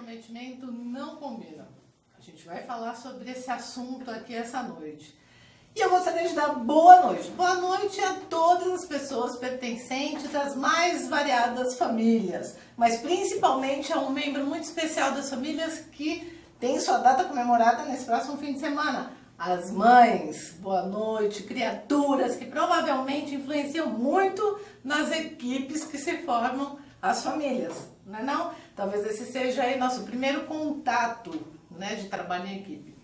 comprometimento não combinam. A gente vai falar sobre esse assunto aqui essa noite. E eu gostaria de dar boa noite. Boa noite a todas as pessoas pertencentes às mais variadas famílias, mas principalmente a um membro muito especial das famílias que tem sua data comemorada nesse próximo fim de semana. As mães, boa noite, criaturas que provavelmente influenciam muito nas equipes que se formam as famílias, não é não? Talvez esse seja aí nosso primeiro contato, né, de trabalho em equipe.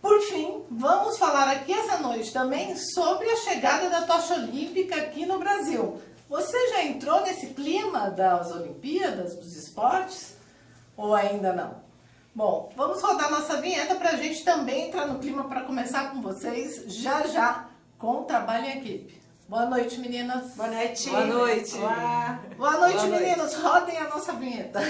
Por fim, vamos falar aqui essa noite também sobre a chegada da tocha olímpica aqui no Brasil. Você já entrou nesse clima das Olimpíadas, dos esportes? Ou ainda não? Bom, vamos rodar nossa vinheta para a gente também entrar no clima para começar com vocês já com o trabalho em equipe. Boa noite, meninas. Boa noite. Boa noite. Olá. Boa noite, meninos. Rodem a nossa vinheta.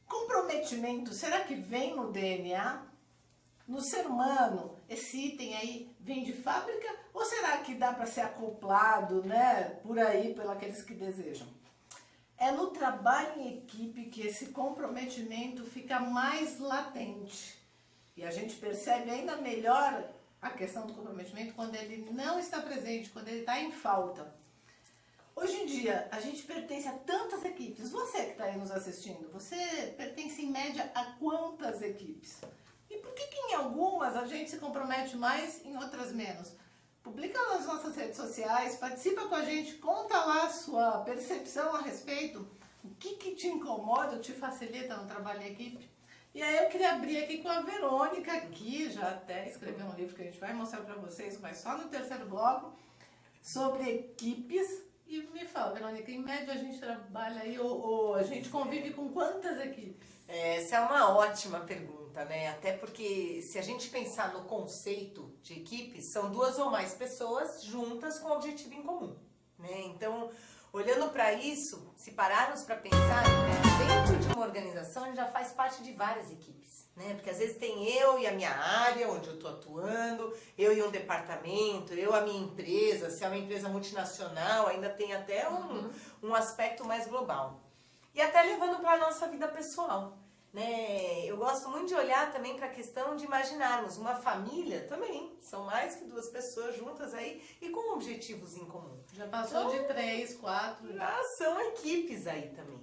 Comprometimento, será que vem no DNA? No ser humano, esse item aí vem de fábrica ou será que dá para ser acoplado, né, por aí, por aqueles que desejam? É no trabalho em equipe que esse comprometimento fica mais latente. E a gente percebe ainda melhor a questão do comprometimento quando ele não está presente, quando ele está em falta. Hoje em dia, a gente pertence a tantas equipes. Você que está aí nos assistindo, você pertence em média a quantas equipes? E por que em algumas a gente se compromete mais, em outras menos? Publica nas nossas redes sociais, participa com a gente, conta lá a sua percepção a respeito. O que te incomoda ou te facilita no trabalho em equipe? E aí eu queria abrir aqui com a Verônica, que já até escreveu um livro que a gente vai mostrar para vocês, mas só no terceiro bloco, sobre equipes. E me fala, Verônica, em média a gente trabalha aí, ou a gente convive com quantas equipes? Essa é uma ótima pergunta, né? Até porque se a gente pensar no conceito de equipe, são duas ou mais pessoas juntas com um objetivo em comum, né? Então, olhando para isso, se pararmos para pensar, né, dentro de uma organização a gente já faz parte de várias equipes, né? Porque às vezes tem eu e a minha área, onde eu estou atuando, eu e um departamento, eu a minha empresa, se é uma empresa multinacional, ainda tem até um aspecto mais global. E até levando para a nossa vida pessoal, né? Eu gosto muito de olhar também para a questão de imaginarmos uma família também, são mais que duas pessoas juntas aí e com objetivos em comum. Já passou de 3, 4... Já são equipes aí também.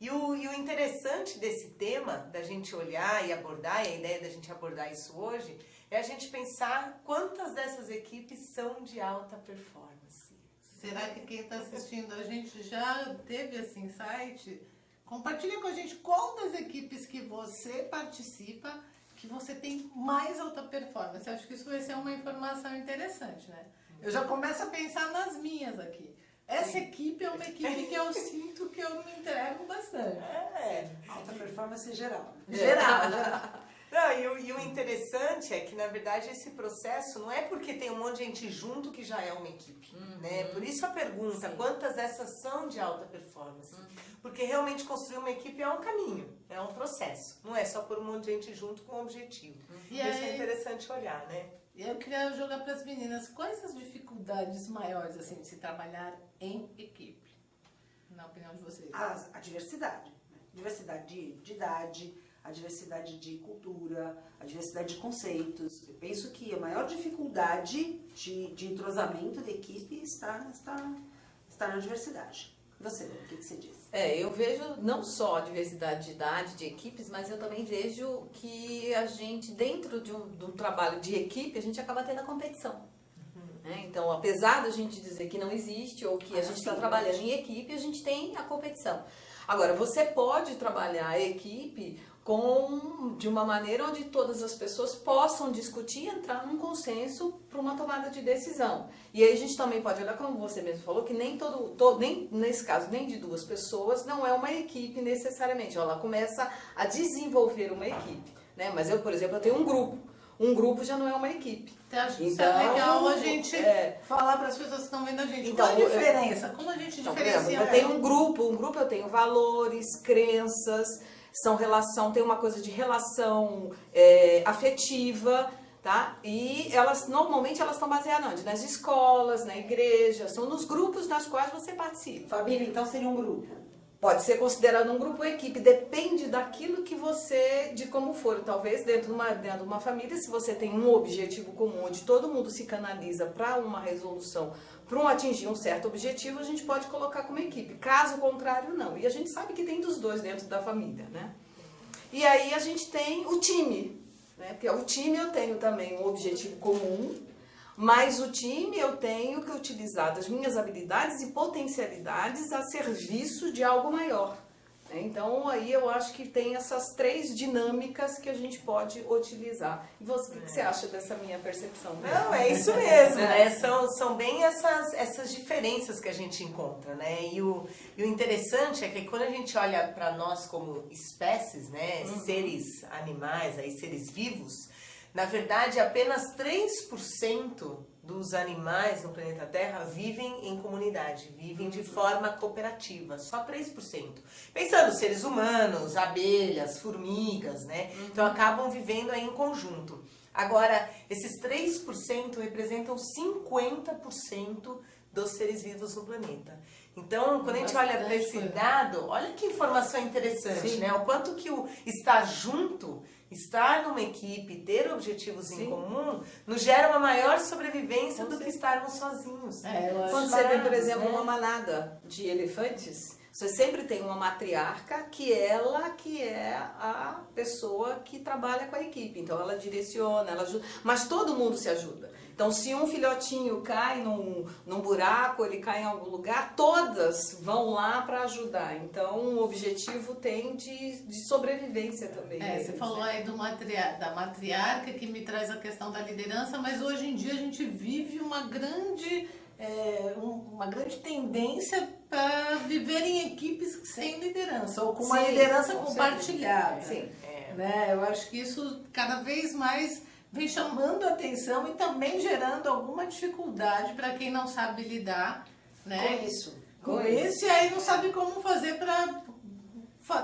E o interessante desse tema, da gente olhar e abordar, e a ideia da gente abordar isso hoje, é a gente pensar quantas dessas equipes são de alta performance. Será que quem está assistindo a gente já teve esse insight? Compartilha com a gente qual das equipes que você participa que você tem mais alta performance. Acho que isso vai ser uma informação interessante, né? Eu já começo a pensar nas minhas aqui. Essa equipe é uma equipe que eu sinto que eu me entrego bastante. Alta performance em geral. Geral. Não, e o interessante é que, na verdade, esse processo não é porque tem um monte de gente junto que já é uma equipe, né? Por isso a pergunta, quantas dessas são de alta performance? Porque realmente construir uma equipe é um caminho, é um processo. Não é só por um monte de gente junto com um objetivo. E isso aí, é interessante olhar, né? Eu queria jogar para as meninas, quais as dificuldades maiores assim, de se trabalhar em equipe? Na opinião de vocês. A diversidade. Né? Diversidade de idade, a diversidade de cultura, a diversidade de conceitos. Eu penso que a maior dificuldade de entrosamento de equipe está na diversidade. Você, o que você diz? Eu vejo não só a diversidade de idade, de equipes, mas eu também vejo que a gente, dentro de um trabalho de equipe, a gente acaba tendo a competição. Né? Então, apesar da gente dizer que não existe ou que a gente está trabalhando em equipe, a gente tem a competição. Agora, você pode trabalhar a equipe de uma maneira onde todas as pessoas possam discutir e entrar num consenso para uma tomada de decisão. E aí a gente também pode olhar, como você mesmo falou, que nem nem nesse caso, nem de duas pessoas, não é uma equipe necessariamente. Ela começa a desenvolver uma equipe, né? Mas eu, por exemplo, eu tenho um grupo. um grupo já não é uma equipe. Então, acho que isso Então, é legal a gente é. falar para as pessoas que estão vendo a gente. Então, qual a diferença? Como a gente Então, por exemplo, diferencia? eu tenho um grupo eu tenho valores, crenças, tem uma coisa de relação afetiva, tá? E normalmente elas estão baseadas onde? Nas escolas, na igreja, são nos grupos nas quais você participa. Família, então, seria um grupo. Pode ser considerado um grupo ou equipe, depende daquilo que de como for. Talvez dentro de uma família, se você tem um objetivo comum, onde todo mundo se canaliza para uma resolução, para atingir um certo objetivo, a gente pode colocar como equipe. Caso contrário, não. E a gente sabe que tem dos dois dentro da família, né? E aí a gente tem o time, né? Porque o time eu tenho também um objetivo comum, mas o time eu tenho que utilizar das minhas habilidades e potencialidades a serviço de algo maior. Né? Então aí eu acho que tem essas 3 dinâmicas que a gente pode utilizar. E você, o que você acha dessa minha percepção? Não, é isso mesmo, né? São bem essas diferenças que a gente encontra, né? E o interessante é que quando a gente olha para nós como espécies, né? Seres animais, aí, seres vivos, na verdade, apenas 3% dos animais no planeta Terra vivem em comunidade, vivem de forma cooperativa, só 3%. Pensando seres humanos, abelhas, formigas, né? Então acabam vivendo aí em conjunto. Agora, esses 3% representam 50% dos seres vivos no planeta. Então, quando a gente olha para esse dado, olha que informação interessante, Sim. né? O quanto que o estar junto, estar numa equipe, ter objetivos em comum, nos gera uma maior sobrevivência do que estarmos sozinhos. Quando você vê, por exemplo, uma manada de elefantes, você sempre tem uma matriarca que é a pessoa que trabalha com a equipe. Então ela direciona, ela ajuda, mas todo mundo se ajuda. Então se um filhotinho cai num buraco, ele cai em algum lugar, todas vão lá para ajudar. Então o objetivo tem de sobrevivência também. Você falou aí da matriarca, que me traz a questão da liderança, mas hoje em dia a gente vive uma grande tendência para viver em equipes sem liderança, ou com uma liderança compartilhada. Sim. Né? Eu acho que isso cada vez mais vem chamando a atenção e também gerando alguma dificuldade para quem não sabe lidar, né? Com isso, e aí não sabe como fazer para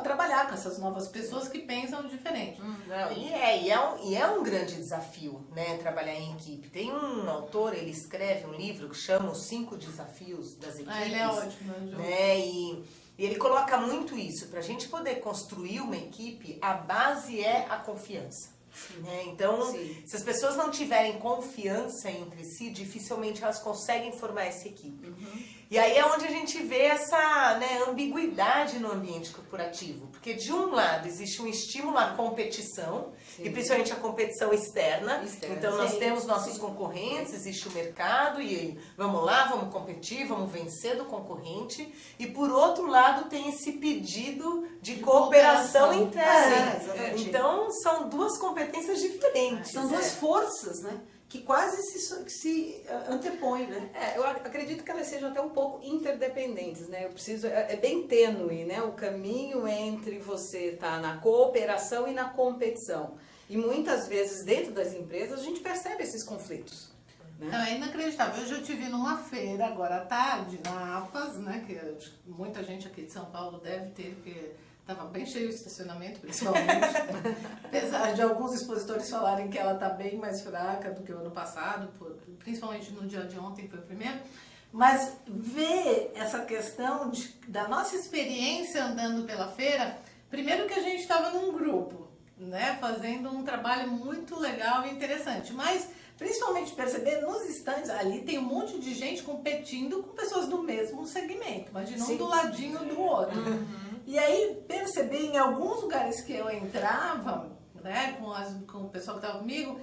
trabalhar com essas novas pessoas que pensam diferente. Não, e é um grande desafio, né, trabalhar em equipe. Tem um autor, ele escreve um livro que chama Os 5 Desafios das Equipes. Ele é ótimo, né? E ele coloca muito isso. Para a gente poder construir uma equipe, a base é a confiança. Né? Então, se as pessoas não tiverem confiança entre si, dificilmente elas conseguem formar essa equipe. E aí é onde a gente vê essa, né, ambiguidade no ambiente corporativo. Porque de um lado existe um estímulo à competição, e principalmente a competição externa. Então nós temos nossos concorrentes, existe o mercado, e aí, vamos lá, vamos competir, vamos vencer do concorrente. E por outro lado tem esse pedido de cooperação interna. Então são duas competências diferentes. São duas forças, né? Que quase se antepõem, né? Eu acredito que elas sejam até um pouco interdependentes, né? É bem tênue, né? O caminho entre você estar na cooperação e na competição. E muitas vezes dentro das empresas a gente percebe esses conflitos. Né? Não, é inacreditável. Hoje eu estive numa feira agora à tarde, na APAS, né? Que muita gente aqui de São Paulo deve ter, porque estava bem cheio o estacionamento, principalmente. Apesar de alguns expositores falarem que ela está bem mais fraca do que o ano passado, principalmente no dia de ontem, que foi o primeiro. Mas ver essa questão da nossa experiência andando pela feira, primeiro que a gente estava num grupo, né, fazendo um trabalho muito legal e interessante, mas principalmente perceber nos estandes, ali tem um monte de gente competindo com pessoas do mesmo segmento, imagina um do ladinho do outro. E aí perceber em alguns lugares que eu entrava, né, com o pessoal que estava comigo,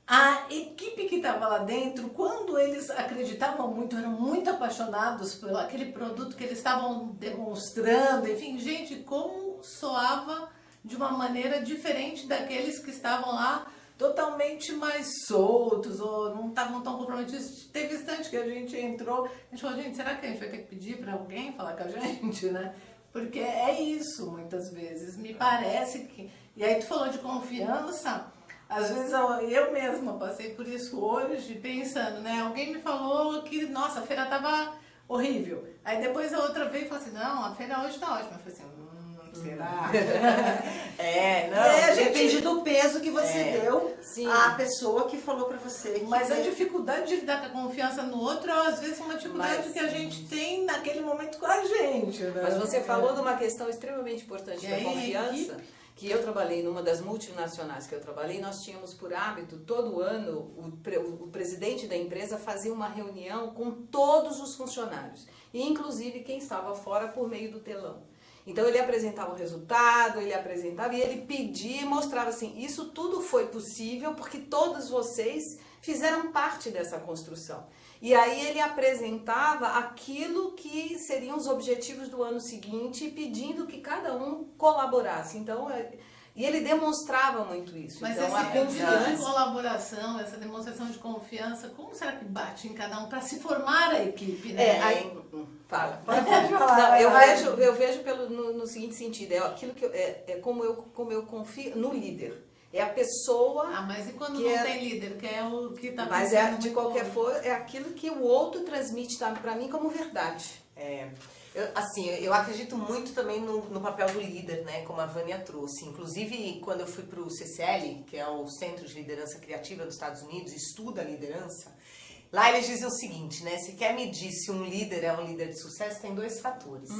a equipe que estava lá dentro, quando eles acreditavam muito, eram muito apaixonados por aquele produto que eles estavam demonstrando, enfim, gente, como soava de uma maneira diferente daqueles que estavam lá totalmente mais soltos ou não estavam tão comprometidos. Teve instante que a gente entrou, a gente falou, gente, será que a gente vai ter que pedir para alguém falar com a gente, né? Porque é isso, muitas vezes, me parece que... E aí tu falou de confiança, Às vezes eu mesma passei por isso hoje, pensando, né? Alguém me falou que, nossa, a feira tava horrível. Aí depois a outra veio e falou assim, não, a feira hoje tá ótima. Eu falei assim, será? Não, Depende do peso que você deu Sim. à pessoa que falou pra você. Mas a dificuldade de lidar com a confiança no outro é, às vezes, uma dificuldade que a gente tem naquele momento com a gente, né? Mas você falou de uma questão extremamente importante E da aí, confiança, que eu trabalhei numa das multinacionais que eu trabalhei, nós tínhamos por hábito, todo ano, o presidente da empresa fazia uma reunião com todos os funcionários, e inclusive quem estava fora por meio do telão. Então ele apresentava o resultado, ele apresentava e ele pedia e mostrava assim, isso tudo foi possível porque todos vocês fizeram parte dessa construção. E aí ele apresentava aquilo que seriam os objetivos do ano seguinte, pedindo que cada um colaborasse. Então, e ele demonstrava muito isso. Mas então, esse a tipo de confiança... colaboração, essa demonstração de confiança, como será que bate em cada um para se formar a equipe, né? Aí, fala. Pode falar. Não, eu vejo no seguinte sentido, é aquilo que como eu confio no líder. É a pessoa. Ah, mas e quando que não tem líder, que é o que está Mas de qualquer forma, é aquilo que o outro transmite para mim como verdade. Eu acredito muito também no papel do líder, né, como a Vânia trouxe. Inclusive, quando eu fui para o CCL, que é o Centro de Liderança Criativa dos Estados Unidos, estuda a liderança, lá eles dizem o seguinte, né, se quer medir se um líder é um líder de sucesso, tem 2 fatores.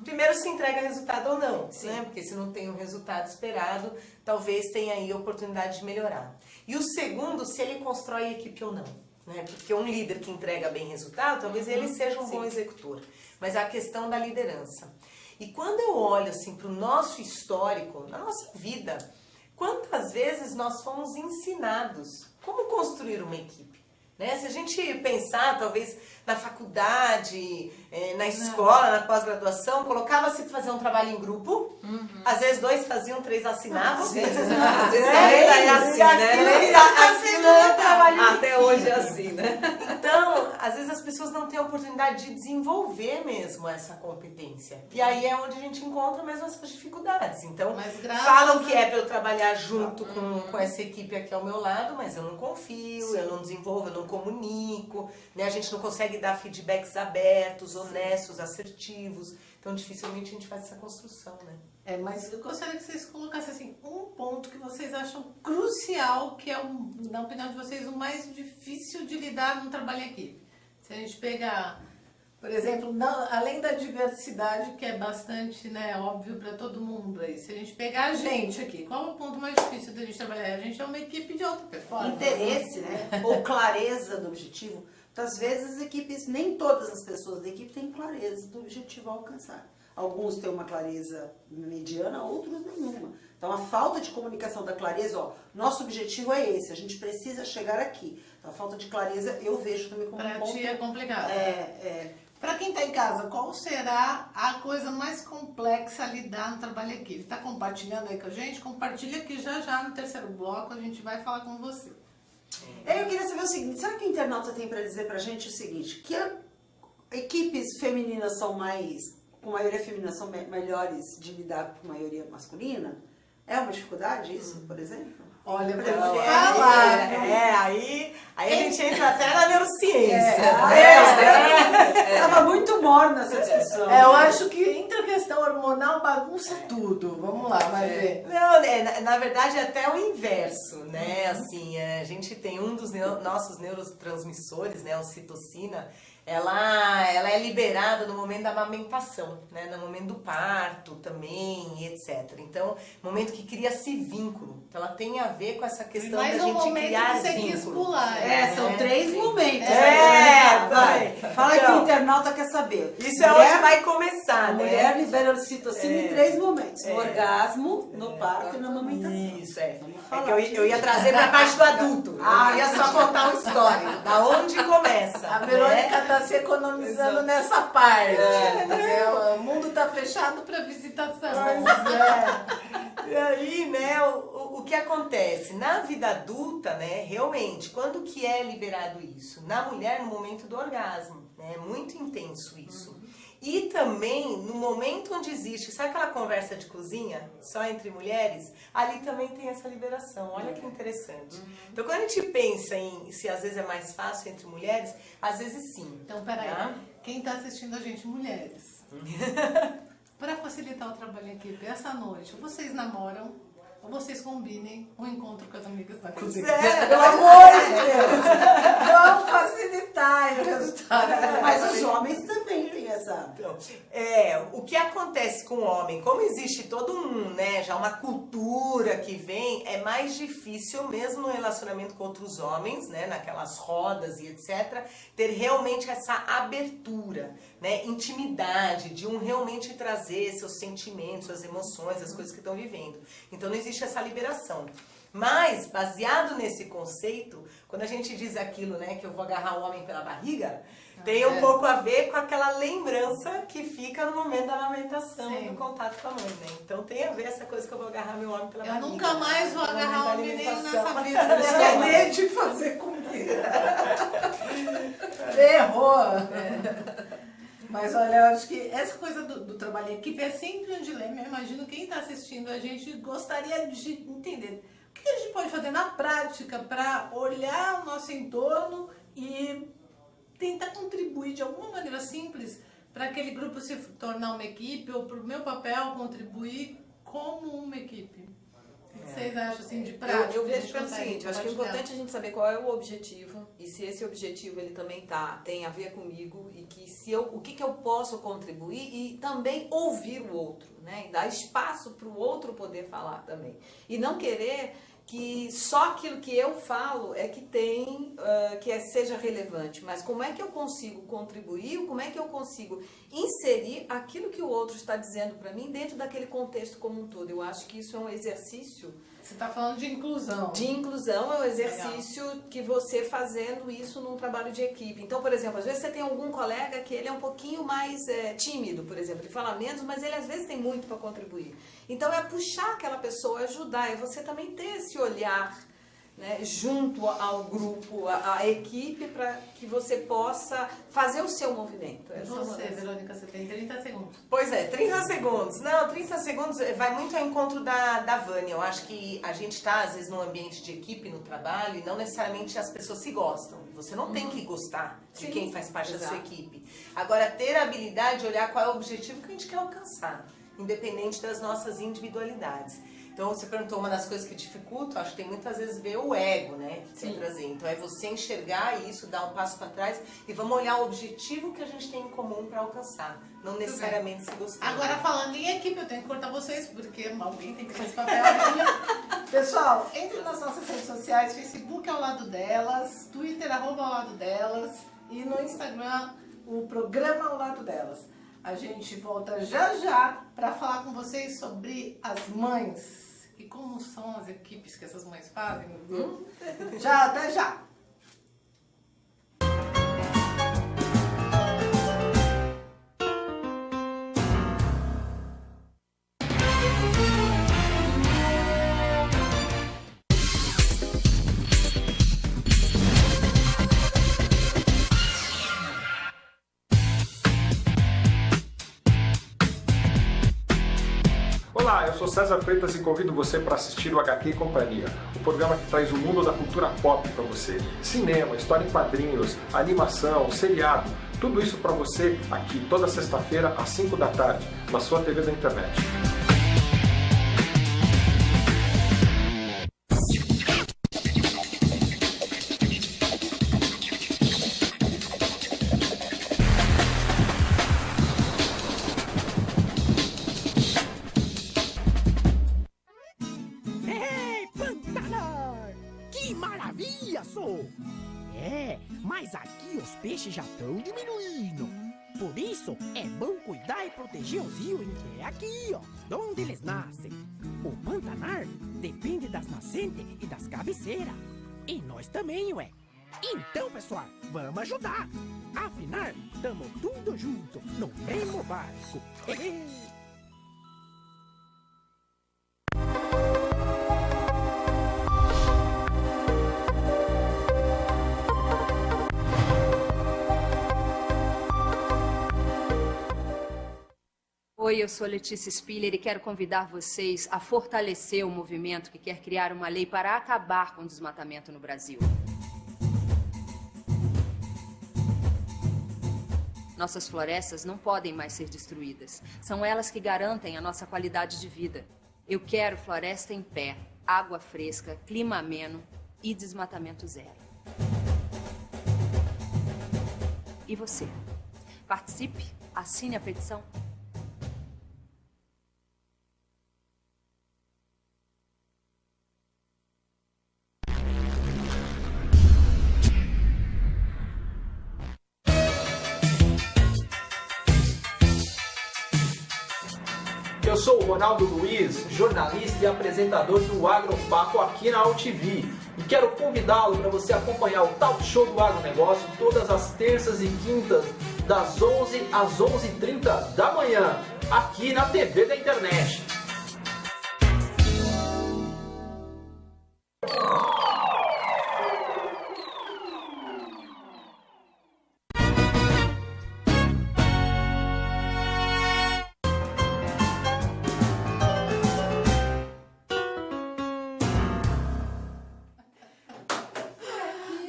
Primeiro, se entrega resultado ou não, né, porque se não tem um resultado esperado, talvez tenha aí a oportunidade de melhorar. E o segundo, se ele constrói equipe ou não, né, porque um líder que entrega bem resultado, talvez ele seja um bom executor. Mas a questão da liderança. E quando eu olho assim para o nosso histórico, na nossa vida, quantas vezes nós fomos ensinados como construir uma equipe? Né? Se a gente pensar, talvez, na faculdade, na escola, na pós-graduação, colocava-se para fazer um trabalho em grupo, às vezes 2 faziam, 3 assinavam. Às vezes ainda é assim, né? Até hoje é assim, né? Então, às vezes as pessoas não têm a oportunidade de desenvolver mesmo essa competência. E aí é onde a gente encontra mesmo essas dificuldades. Então, falam que é para eu trabalhar junto com essa equipe aqui ao meu lado, mas eu não confio, eu não desenvolvo, eu não comunico, né? A gente não consegue dar feedbacks abertos, honestos, assertivos. Então, dificilmente a gente faz essa construção, né? Mas eu gostaria que vocês colocassem assim, um ponto que vocês acham crucial, que é, na opinião de vocês, o mais difícil de lidar no trabalho em equipe. Se a gente pegar, por exemplo, além da diversidade, que é bastante, né, óbvio para todo mundo aí, se a gente pegar a gente aqui, qual é o ponto mais difícil da gente trabalhar? A gente é uma equipe de alta performance. Interesse, né? Ou clareza do objetivo. Muitas vezes as equipes, nem todas as pessoas da equipe têm clareza do objetivo a alcançar. Alguns têm uma clareza mediana, outros nenhuma. Então, a falta de comunicação da clareza, nosso objetivo é esse, a gente precisa chegar aqui. Então, a falta de clareza eu vejo também como um ponto... Para ti é complicado. Para quem está em casa, qual será a coisa mais complexa a lidar no trabalho em equipe? Está compartilhando aí com a gente? Compartilha que já no terceiro bloco a gente vai falar com você. Eu queria saber o seguinte, será que o internauta tem para dizer para a gente o seguinte, que equipes femininas são com maioria feminina, são melhores de lidar com maioria masculina? É uma dificuldade isso, por exemplo? Olha, Pra vou mulher, falar. Aí a gente entra até na neurociência. Tava muito morna essa discussão. Eu acho que entre a questão hormonal bagunça tudo. Vamos lá, vai ver. Não, na verdade é até o inverso, né? Assim, a gente tem um dos nossos neurotransmissores, né, a ocitocina, ela é liberada no momento da amamentação, né? No momento do parto também, etc. Então, momento que cria-se vínculo. Então, ela tem a ver com essa questão da gente criar vínculo. São 3 momentos. Vai. Fala que o internauta quer saber. Isso é onde vai começar, A né? mulher libera ocitocina em 3 momentos. No orgasmo, no parto e na amamentação. Isso, É que eu ia trazer pra parte do adulto. Eu ia só contar uma história. Da onde começa. A Verônica está se economizando nessa parte. Entendeu? O mundo está fechado para visitação. E aí, né, o que acontece? Na vida adulta, né, realmente, quando que é liberado isso? Na mulher, no momento do orgasmo, né? É muito intenso isso. E também, no momento onde existe, sabe aquela conversa de cozinha, só entre mulheres? Ali também tem essa liberação, olha que interessante. Então, quando a gente pensa em se às vezes é mais fácil entre mulheres, às vezes sim. Então, peraí, Tá? quem está assistindo a gente, mulheres, para facilitar o trabalho em equipe, essa noite, vocês namoram ou vocês combinem um encontro com as amigas na cozinha? Pelo amor de Deus! Vamos facilitar o resultado. Mas os homens também têm essa... Então, o que acontece com o homem, como existe todo já uma cultura que vem, é mais difícil mesmo no relacionamento com outros homens, né, naquelas rodas e etc, ter realmente essa abertura, né, intimidade, de realmente trazer seus sentimentos, suas emoções, as coisas que estão vivendo. Então não existe essa liberação. Mas, baseado nesse conceito, quando a gente diz aquilo, né, que eu vou agarrar o homem pela barriga, tem um pouco a ver com aquela lembrança que fica no momento da amamentação, Sim. do contato com a mãe, né? Então tem a ver essa coisa que eu vou agarrar meu homem pela Eu barriga. nunca mais vou no momento agarrar da o menino alimentação. nessa vida. Escolher de fazer comida. Errou! Mas olha, eu acho que essa coisa do trabalho em equipe é sempre um dilema. Eu imagino quem está assistindo a gente gostaria de entender o que a gente pode fazer na prática para olhar o nosso entorno e tentar contribuir de alguma maneira simples para aquele grupo se tornar uma equipe ou para o meu papel contribuir como uma equipe. O que vocês acham assim de prática? Eu que a vejo gente pelo consegue seguinte, eu acho que é compartilhar? importante a gente saber qual é o objetivo e se esse objetivo ele também tem a ver comigo e que o que eu posso contribuir e também ouvir o outro, né? E dar espaço para o outro poder falar também. E não querer que só aquilo que eu falo é que tem, seja relevante, mas como é que eu consigo contribuir, como é que eu consigo inserir aquilo que o outro está dizendo para mim dentro daquele contexto como um todo. Eu acho que isso é um exercício. Você está falando de inclusão. De inclusão é um exercício que você fazendo isso num trabalho de equipe. Então, por exemplo, às vezes você tem algum colega que ele é um pouquinho mais tímido, por exemplo, ele fala menos, mas ele às vezes tem muito para contribuir. Então é puxar aquela pessoa, ajudar, é você também ter esse olhar, né, junto ao grupo, à equipe, para que você possa fazer o seu movimento. Essa é uma Você, das- Verônica, você tem 30 segundos. Pois é, 30 segundos. Não, 30 segundos vai muito ao encontro da Vânia. Eu acho que a gente está, às vezes, num ambiente de equipe, no trabalho, e não necessariamente as pessoas se gostam. Você não tem que gostar de Sim, quem faz parte da sua exato. equipe. Agora, ter a habilidade de olhar qual é o objetivo que a gente quer alcançar, independente das nossas individualidades. Então, você perguntou uma das coisas que dificulta, acho que tem muitas vezes ver o ego, né? Que quer trazer. Então, é você enxergar isso, dar um passo para trás e vamos olhar o objetivo que a gente tem em comum para alcançar. Não necessariamente se gostar. Agora, falando em equipe, eu tenho que cortar vocês, porque alguém tem que fazer esse papel. Pessoal, entre nas nossas redes sociais, Facebook ao lado delas, Twitter, @ ao lado delas, e no Instagram, o programa ao lado delas. A gente volta já para falar com vocês sobre as mães e como são as equipes que essas mães fazem no grupo. Já, até já! Olá, eu sou César Freitas e convido você para assistir o HQ e Companhia, o programa que traz o mundo da cultura pop para você. Cinema, história em quadrinhos, animação, seriado, tudo isso para você aqui toda sexta-feira às 5 da tarde, na sua TV da internet. Ei, Pantanal! Que maravilha, sou! É, mas aqui os peixes já estão diminuindo. Por isso, é bom cuidar e proteger os rios que é aqui, ó, de onde eles nascem. O Pantanar depende das nascentes e das cabeceiras. E nós também, ué. Então, pessoal, vamos ajudar. Afinal, tamo tudo junto, no mesmo barco. Oi, eu sou Letícia Spiller e quero convidar vocês a fortalecer o movimento que quer criar uma lei para acabar com o desmatamento no Brasil. Nossas florestas não podem mais ser destruídas. São elas que garantem a nossa qualidade de vida. Eu quero floresta em pé, água fresca, clima ameno e desmatamento zero. E você? Participe, assine a petição. Eu sou o Ronaldo Luiz, jornalista e apresentador do Agropapo aqui na UTV. E quero convidá-lo para você acompanhar o Talk Show do Agronegócio todas as terças e quintas, das 11 às 11h30 da manhã, aqui na TV da internet.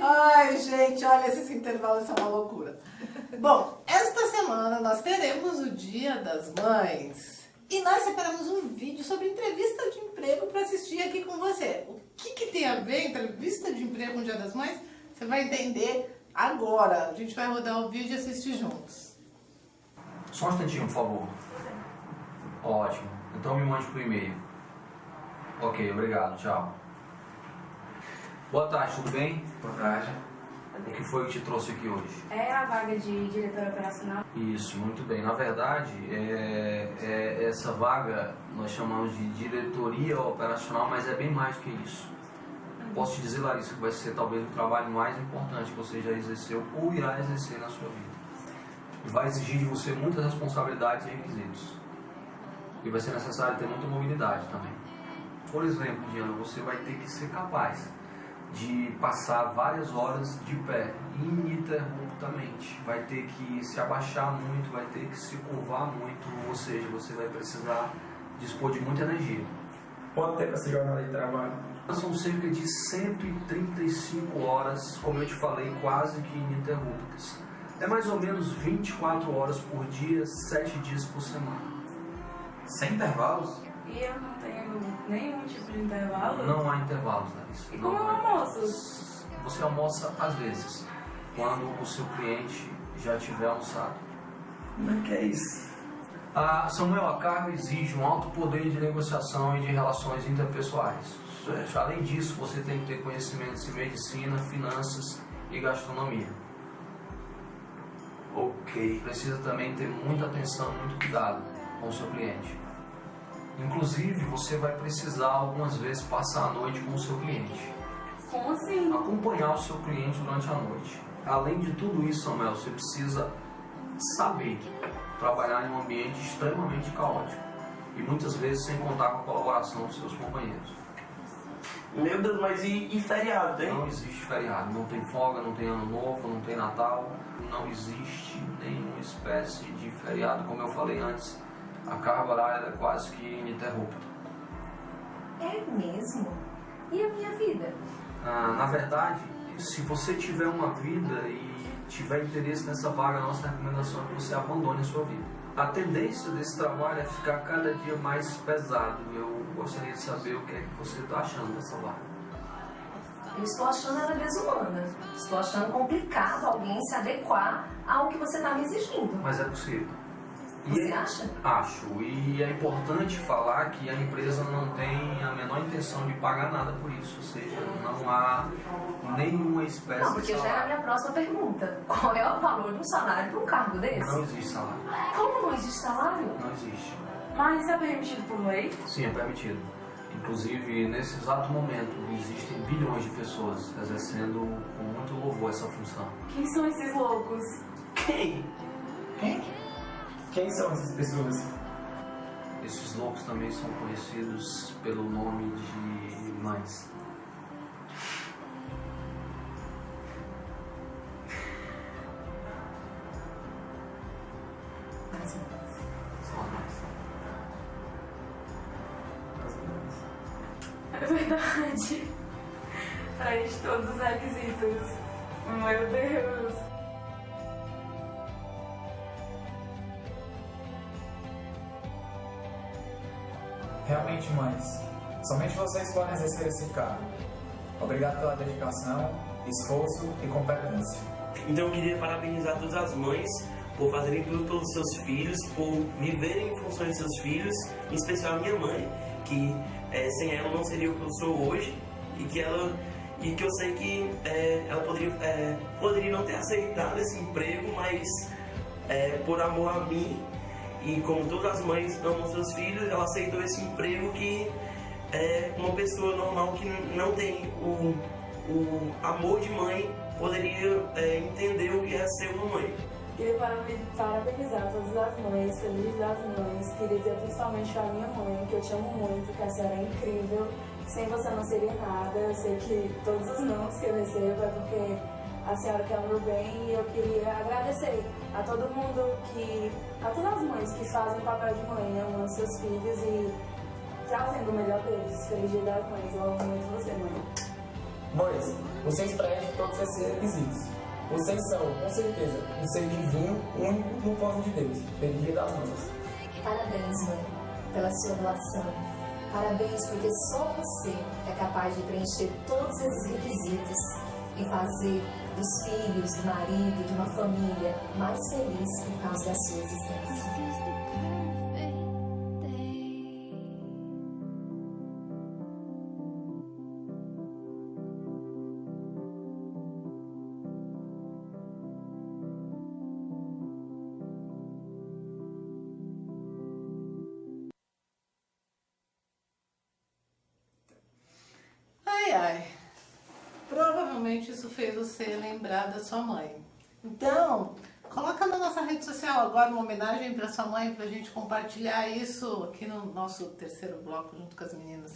Ai, gente, olha, esses intervalos são uma loucura. Bom, esta semana nós teremos o Dia das Mães e nós separamos um vídeo sobre entrevista de emprego para assistir aqui com você. O que tem a ver entrevista de emprego com o Dia das Mães? Você vai entender agora. A gente vai rodar o vídeo e assistir juntos. Só um instantinho, por favor. Ótimo. Então me mande por e-mail. Ok, obrigado. Tchau. Boa tarde, tudo bem? Boa tarde. O que foi que te trouxe aqui hoje? É a vaga de diretor operacional. Isso, muito bem. Na verdade, essa vaga nós chamamos de diretoria operacional, mas é bem mais do que isso. Posso te dizer, Larissa, que vai ser talvez o trabalho mais importante que você já exerceu ou irá exercer na sua vida. E vai exigir de você muitas responsabilidades e requisitos. E vai ser necessário ter muita mobilidade também. Por exemplo, Diana, você vai ter que ser capaz de passar várias horas de pé, ininterruptamente. Vai ter que se abaixar muito, vai ter que se curvar muito, ou seja, você vai precisar dispor de muita energia. Quanto tempo essa jornada de trabalho? São cerca de 135 horas, como eu te falei, quase que ininterruptas. É mais ou menos 24 horas por dia, 7 dias por semana. Sem intervalos? E eu não tenho nenhum tipo de intervalo? Não há intervalos, Larissa. E como eu almoço? Você almoça às vezes, quando o seu cliente já tiver almoçado. Como é que é isso? Samuel, a carga exige um alto poder de negociação e de relações interpessoais. Além disso, você tem que ter conhecimentos em medicina, finanças e gastronomia. Ok. Precisa também ter muita atenção, muito cuidado com o seu cliente. Inclusive, você vai precisar algumas vezes passar a noite com o seu cliente. Como assim? Acompanhar o seu cliente durante a noite. Além de tudo isso, Samuel, você precisa saber trabalhar em um ambiente extremamente caótico. E muitas vezes sem contar com a colaboração dos seus companheiros. Meu Deus, mas e feriado, hein? Não existe feriado. Não tem folga, não tem ano novo, não tem Natal. Não existe nenhuma espécie de feriado. Como eu falei antes, a carga horária é quase que ininterrupta. É mesmo? E a minha vida? Na verdade, se você tiver uma vida e tiver interesse nessa vaga, a nossa recomendação é que você abandone a sua vida. A tendência desse trabalho é ficar cada dia mais pesado. Eu gostaria de saber o que é que você está achando dessa vaga. Eu estou achando ela desumana. Estou achando complicado alguém se adequar ao que você está me exigindo. Mas é possível. Você acha? Acho. E é importante falar que a empresa não tem a menor intenção de pagar nada por isso. Ou seja, não há nenhuma espécie Não, porque de já era a salário. minha próxima pergunta. Qual é o valor de um salário para um cargo desse? Não existe salário. Como não existe salário? Não existe. Mas isso é permitido por lei? Sim, é permitido. Inclusive, nesse exato momento, existem bilhões de pessoas exercendo com muito louvor essa função. Quem são esses loucos? Quem? Quem são essas pessoas? Esses loucos também são conhecidos pelo nome de mães. São as mães. verdade. Preenche todos os requisitos. Meu Deus. Realmente, mães, somente vocês podem exercer esse cargo. Obrigado pela dedicação, esforço e competência. Então eu queria parabenizar todas as mães por fazerem tudo pelos seus filhos, por viverem em função de seus filhos, em especial a minha mãe, que sem ela não seria o que eu sou hoje, e que eu sei que ela poderia não ter aceitado esse emprego, mas por amor a mim, e como todas as mães amam seus filhos, ela aceitou esse emprego que uma pessoa normal que não tem o amor de mãe poderia entender o que é ser uma mãe. Queria parabenizar todas as mães, Feliz das Mães. Queria dizer principalmente para minha mãe, que eu te amo muito, que a senhora é incrível. Sem você não seria nada. Eu sei que todos os nomes que eu recebo é porque a senhora quer o meu bem, e eu queria agradecer a todo mundo, a todas as mães que fazem o papel de mãe, amando seus filhos e trazendo o melhor deles. Feliz Dia das Mães. Eu amo muito você, mãe. Mães, vocês preenchem todos esses requisitos. Vocês são, com certeza, um ser divino único no povo de Deus. Feliz Dia das Mães. Parabéns, mãe, pela sua doação. Parabéns porque só você é capaz de preencher todos esses requisitos e fazer dos filhos, do marido, de uma família mais feliz por causa da sua existência. Ai. Provavelmente isso fez você lembrar da sua mãe. Então, coloca na nossa rede social agora uma homenagem para sua mãe, pra gente compartilhar isso aqui no nosso terceiro bloco junto com as meninas.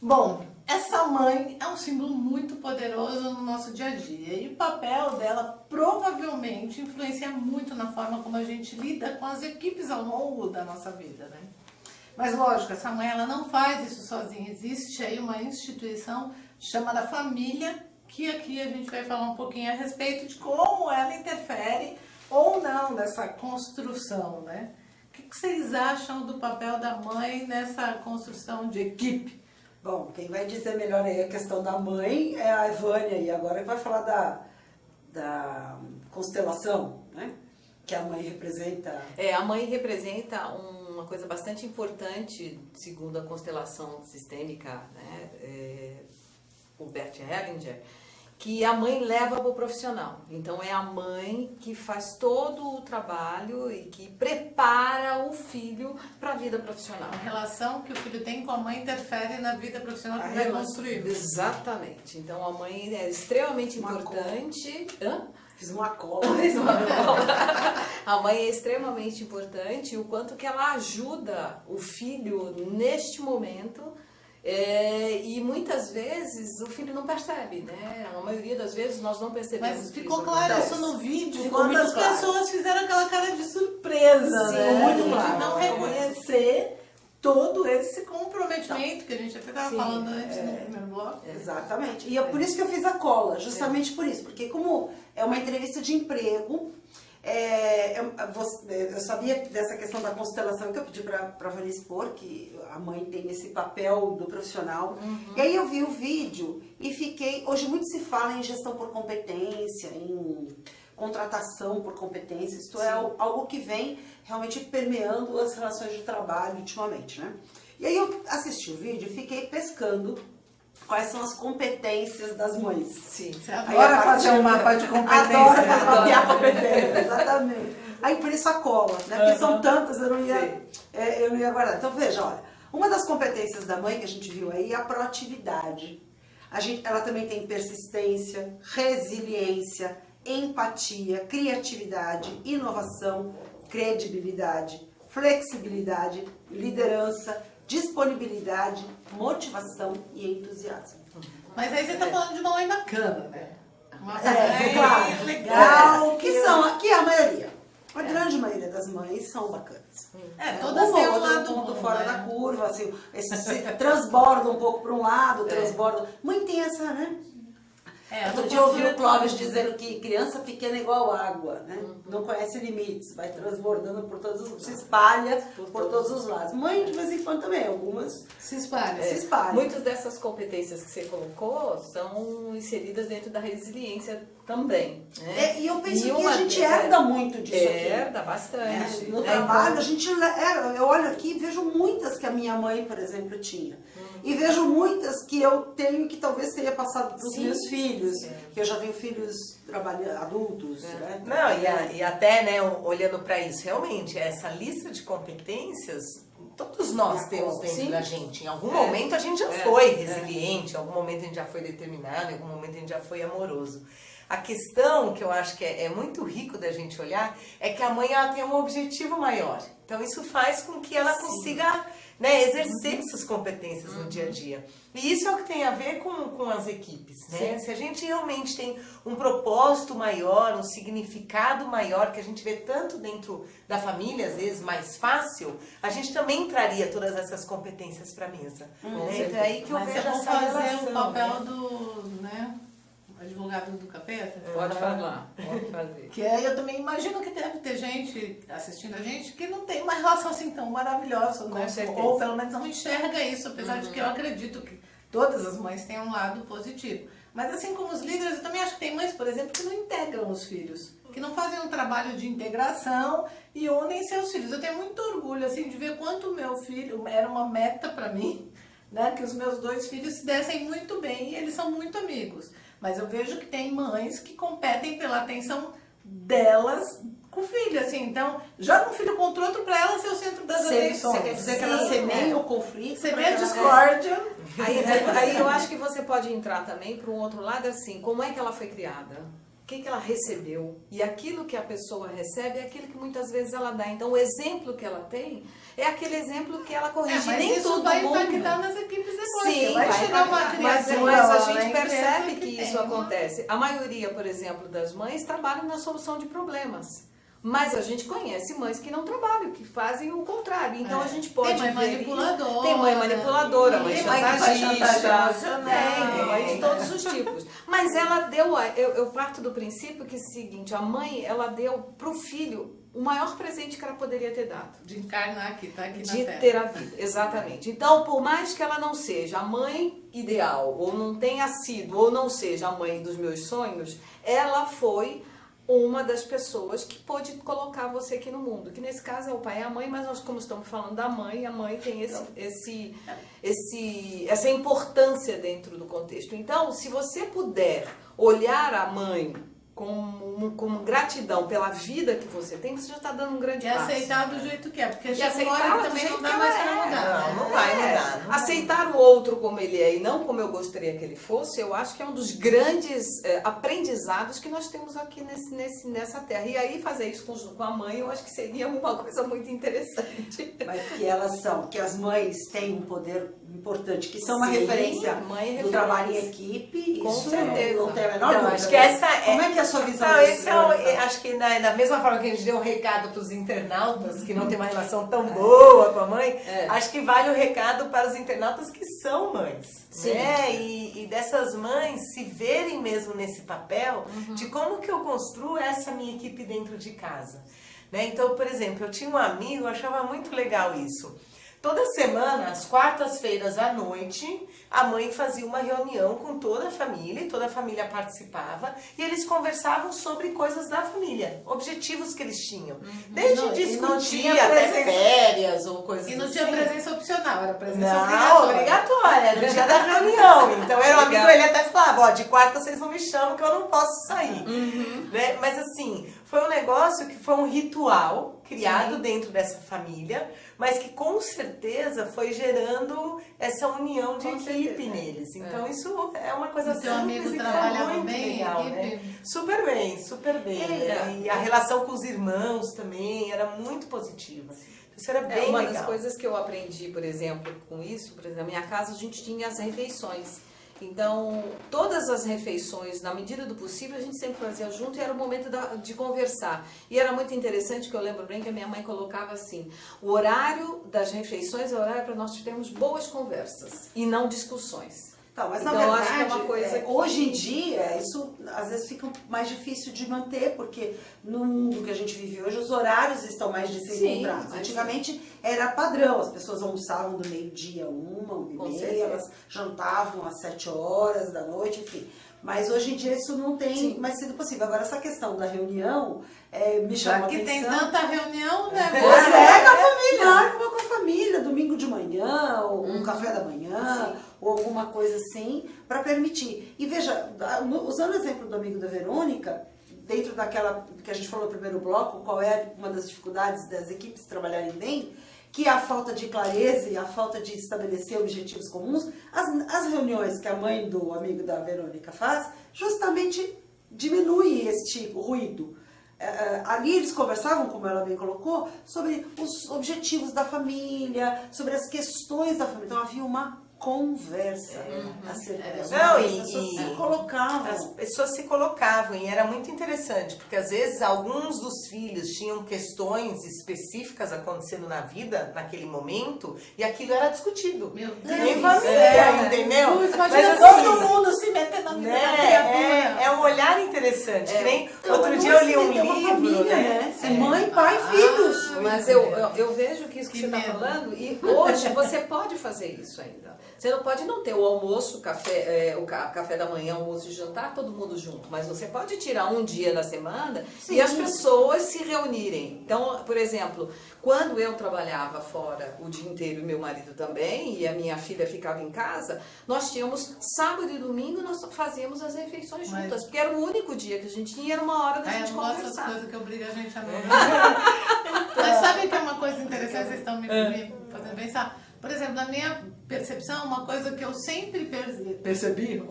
Bom, essa mãe é um símbolo muito poderoso no nosso dia a dia, e o papel dela provavelmente influencia muito na forma como a gente lida com as equipes ao longo da nossa vida, né? Mas lógico, essa mãe ela não faz isso sozinha. Existe aí uma instituição chamada família, que aqui a gente vai falar um pouquinho a respeito de como ela interfere ou não nessa construção, né? O que vocês acham do papel da mãe nessa construção de equipe? Bom, quem vai dizer melhor aí a questão da mãe é a Vânia, e agora vai falar da constelação, né? Que a mãe representa. A mãe representa uma coisa bastante importante, segundo a constelação sistêmica, né? O Bert Hellinger, que a mãe leva para o profissional. Então é a mãe que faz todo o trabalho e que prepara o filho para a vida profissional. A relação que o filho tem com a mãe interfere na vida profissional que vai construir. Exatamente. Então a mãe é extremamente importante. Fiz uma cola. A mãe é extremamente importante, o quanto que ela ajuda o filho neste momento. E muitas vezes o filho não percebe, né? A maioria das vezes nós não percebemos. Mas ficou claro isso no vídeo, quando as pessoas fizeram aquela cara de surpresa, né? Muito claro. De não reconhecer todo esse comprometimento que a gente até estava falando antes no primeiro bloco. Exatamente. E é por isso que eu fiz a cola, justamente por isso. Porque como é uma entrevista de emprego, eu sabia dessa questão da constelação que eu pedi para a Vânia expor, que a mãe tem esse papel do profissional. E aí eu vi o vídeo e fiquei... Hoje muito se fala em gestão por competência, em contratação por competência. Isto é algo que vem realmente permeando as relações de trabalho ultimamente, né? E aí eu assisti o vídeo e fiquei pescando quais são as competências das mães. Sim. Você adora fazer um mapa de competência. Adoro mapear competência, exatamente. Aí por isso a cola, né? Porque são tantas, eu não ia guardar. Então veja, olha, uma das competências da mãe que a gente viu aí é a proatividade. Ela também tem persistência, resiliência, empatia, criatividade, inovação, credibilidade, flexibilidade, liderança, disponibilidade, motivação e entusiasmo. Mas aí você está falando de uma mãe bacana, né? Uma claro, legal, que é a maioria. A grande maioria das das mães são bacanas. Todas uma têm ou um outra lado ponto bom, fora né? da curva, assim, se transborda um pouco para um lado, transborda. Mãe tem essa, né? Outro dia eu ouvi o Clóvis dizendo que criança pequena é igual água, né? Não conhece limites, vai transbordando por todos, se espalha por todos os lados. Mãe, de vez em quando também, algumas se espalham. Se espalham. Muitas dessas competências que você colocou são inseridas dentro da resiliência também. Né? E eu penso que a gente herda muito disso aqui. Herda bastante. No trabalho, a gente eu olho aqui e vejo muitas que a minha mãe, por exemplo, tinha. E vejo muitas que eu tenho que talvez tenha passado para os meus filhos, que eu já tenho filhos adultos. Né? Não, e até, né, olhando para isso, realmente, essa lista de competências, todos nós temos dentro da gente. Em algum momento a gente já foi resiliente, em algum momento a gente já foi determinado, em algum momento a gente já foi amoroso. A questão que eu acho que é muito rico da gente olhar é que a mãe ela tem um objetivo maior. Então isso faz com que ela consiga, né, exercer essas competências no dia a dia. E isso é o que tem a ver com as equipes, né? Se a gente realmente tem um propósito maior, um significado maior, que a gente vê tanto dentro da família, às vezes mais fácil, a gente também traria todas essas competências para a mesa. Né? Então é aí que eu vejo essa fazer relação, o papel né? do, né, advogado do capeta? Pode falar, pode fazer. Que eu também imagino que deve ter gente assistindo a gente que não tem uma relação assim tão maravilhosa, né? Ou pelo menos não enxerga isso, apesar de que eu acredito que todas as mães têm um lado positivo. Mas assim como os líderes, eu também acho que tem mães, por exemplo, que não integram os filhos, que não fazem um trabalho de integração e unem seus filhos. Eu tenho muito orgulho assim de ver quanto o meu filho era uma meta para mim, né? Que os meus 2 filhos se dessem muito bem e eles são muito amigos. Mas eu vejo que tem mães que competem pela atenção delas com o filho, assim. Então, joga um filho contra o outro para ela ser o centro das atenções. Você quer dizer que ela semeia o conflito? Semeia a discórdia. Aí eu acho que você pode entrar também para um outro lado, assim, como é que ela foi criada? O que ela recebeu? E aquilo que a pessoa recebe é aquilo que muitas vezes ela dá. Então, o exemplo que ela tem é aquele exemplo que ela corrige. Mas nem isso todo vai mundo. impactar nas equipes depois. Sim, vai chegar uma criança. mas a gente percebe que isso acontece. A maioria, por exemplo, das mães trabalham na solução de problemas. Mas a gente conhece mães que não trabalham, que fazem o contrário. Então a gente pode tem mãe ver. manipuladora. Tem mãe manipuladora, mãe chantagista. Tem mãe de todos os tipos. Mas ela deu. Eu parto do princípio que é o seguinte: a mãe, ela deu pro filho o maior presente que ela poderia ter dado. De encarnar aqui, tá aqui na de Terra. ter a vida, exatamente. Então, por mais que ela não seja a mãe ideal, ou não tenha sido, ou não seja a mãe dos meus sonhos, ela foi uma das pessoas que pôde colocar você aqui no mundo. Que nesse caso é o pai e a mãe, mas nós, como estamos falando da mãe, a mãe tem essa importância dentro do contexto. Então, se você puder olhar a mãe com gratidão pela vida que você tem, você já está dando um grande passo. E aceitar do jeito que é, porque E chega uma hora aceitar que do também jeito não dá que mais ela pra mudar. Não vai mudar. Não vai. Aceitar o outro como ele é e não como eu gostaria que ele fosse, eu acho que é um dos grandes aprendizados que nós temos aqui nessa terra. E aí fazer isso com a mãe, eu acho que seria uma coisa muito interessante. Mas que as mães têm um poder importante, que são uma Sim, referência mãe é do trabalho em equipe, Com isso certeza. não tem a menor Então, dúvida. acho que essa Como é que é a sua visão Não, disso, esse Verônica? acho que da mesma forma que a gente deu um recado para os internautas que não tem uma relação tão boa com a mãe, acho que vale o recado para os internautas que são mães. Sim. Né? E dessas mães se verem mesmo nesse papel de como que eu construo essa minha equipe dentro de casa. Né? Então, por exemplo, eu tinha um amigo, eu achava muito legal isso. Toda semana, às quartas-feiras à noite, a mãe fazia uma reunião com toda a família, e toda a família participava, e eles conversavam sobre coisas da família, objetivos que eles tinham. Desde discutir até férias ou coisas assim. E não tinha presença opcional, era presença Não, obrigatória, era o dia da reunião. Então era um amigo, ele até falava, ó, de quarta vocês não me chamam que eu não posso sair. Né? Mas assim, foi um negócio que foi um ritual criado dentro dessa família, mas que com certeza foi gerando essa união de equipe neles. Então isso é uma coisa simples. Seu amigo e trabalhava muito bem, legal, equipe? né? Super bem, super bem. Né? E a relação com os irmãos também era muito positiva. Isso era bem uma legal. das coisas que eu aprendi, por exemplo, com isso, por exemplo, na minha casa a gente tinha as refeições. Então, todas as refeições, na medida do possível, a gente sempre fazia junto e era o momento de conversar. E era muito interessante, que eu lembro bem que a minha mãe colocava assim, o horário das refeições é o horário para nós termos boas conversas e não discussões. Então, mas Então, na verdade, acho que é uma coisa que... hoje em dia, isso às vezes fica mais difícil de manter, porque no mundo que a gente vive hoje, os horários estão mais de ser encontrados. Antigamente era padrão, as pessoas almoçavam do meio-dia, 1h30, elas jantavam às 7 horas da noite, enfim. Mas hoje em dia isso não tem mais sido possível. Agora, essa questão da reunião me chamou a atenção. Que tem tanta reunião, né? Pois é, com a família. Marca com a família, domingo de manhã, ou um café da manhã, ou alguma coisa assim, para permitir. E veja, usando o exemplo do amigo da Verônica, dentro daquela que a gente falou no primeiro bloco, qual é uma das dificuldades das equipes trabalharem bem, que é a falta de clareza e a falta de estabelecer objetivos comuns, as reuniões que a mãe do amigo da Verônica faz, justamente diminui este ruído. Ali eles conversavam, como ela bem colocou, sobre os objetivos da família, sobre as questões da família. Então havia uma conversa acerca disso. Não, as pessoas se colocavam. As pessoas se colocavam e era muito interessante, porque às vezes alguns dos filhos tinham questões específicas acontecendo na vida, naquele momento, e aquilo era discutido. Meu Deus, em família, entendeu? Mas todo mundo se metendo na vida da criatura. É um olhar interessante. Que nem outro dia eu li um livro, família, né? Mãe, pai, filhos. Mas eu vejo que isso que você está falando, e hoje você pode fazer isso ainda. Você não pode não ter o almoço, o café da manhã, almoço e jantar, todo mundo junto. Mas você pode tirar um dia na semana e as pessoas se reunirem. Então, por exemplo, quando eu trabalhava fora o dia inteiro e meu marido também, e a minha filha ficava em casa, nós tínhamos sábado e domingo, nós fazíamos as refeições juntas. Porque era o único dia que a gente tinha, era uma hora da gente eu gosto conversar. das coisas que obriga a gente a não. Mas sabe que é uma coisa interessante, vocês estão me fazendo pensar? Por exemplo, na minha percepção, uma coisa que eu sempre percebi,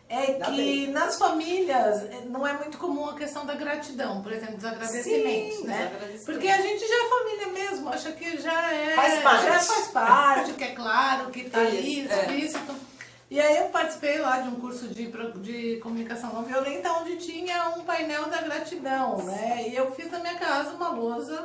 é que nas famílias não é muito comum a questão da gratidão, por exemplo, dos agradecimentos, né? Porque a gente já é família mesmo, acha que já faz parte, que é claro, que tá ali, explícito. E aí eu participei lá de um curso de comunicação não violenta, onde tinha um painel da gratidão, né? E eu fiz na minha casa uma lousa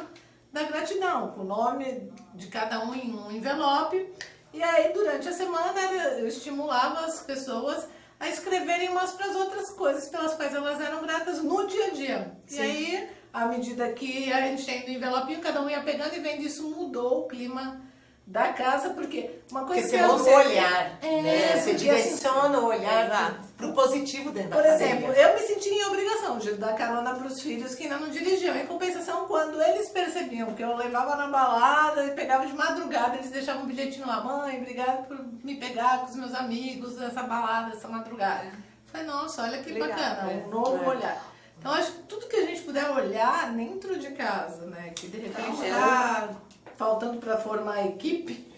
da gratidão, com o nome de cada um em um envelope. E aí, durante a semana, eu estimulava as pessoas a escreverem umas para as outras coisas pelas quais elas eram gratas no dia a dia. Sim. E aí, à medida que a gente tem no envelopinho, cada um ia pegando e vendo, isso mudou o clima da casa, porque uma coisa porque você muda o olhar, né? Você direciona o olhar pro positivo dentro da família. Por exemplo, eu me sentia em obrigação de dar carona pros filhos que ainda não dirigiam. Em compensação, quando eles percebiam que eu levava na balada e pegava de madrugada, eles deixavam um bilhetinho lá: mãe, obrigada por me pegar com os meus amigos nessa balada, essa madrugada. Falei, nossa, olha que bacana, um novo olhar. Então, acho que tudo que a gente puder olhar dentro de casa, né, que de repente está faltando para formar a equipe.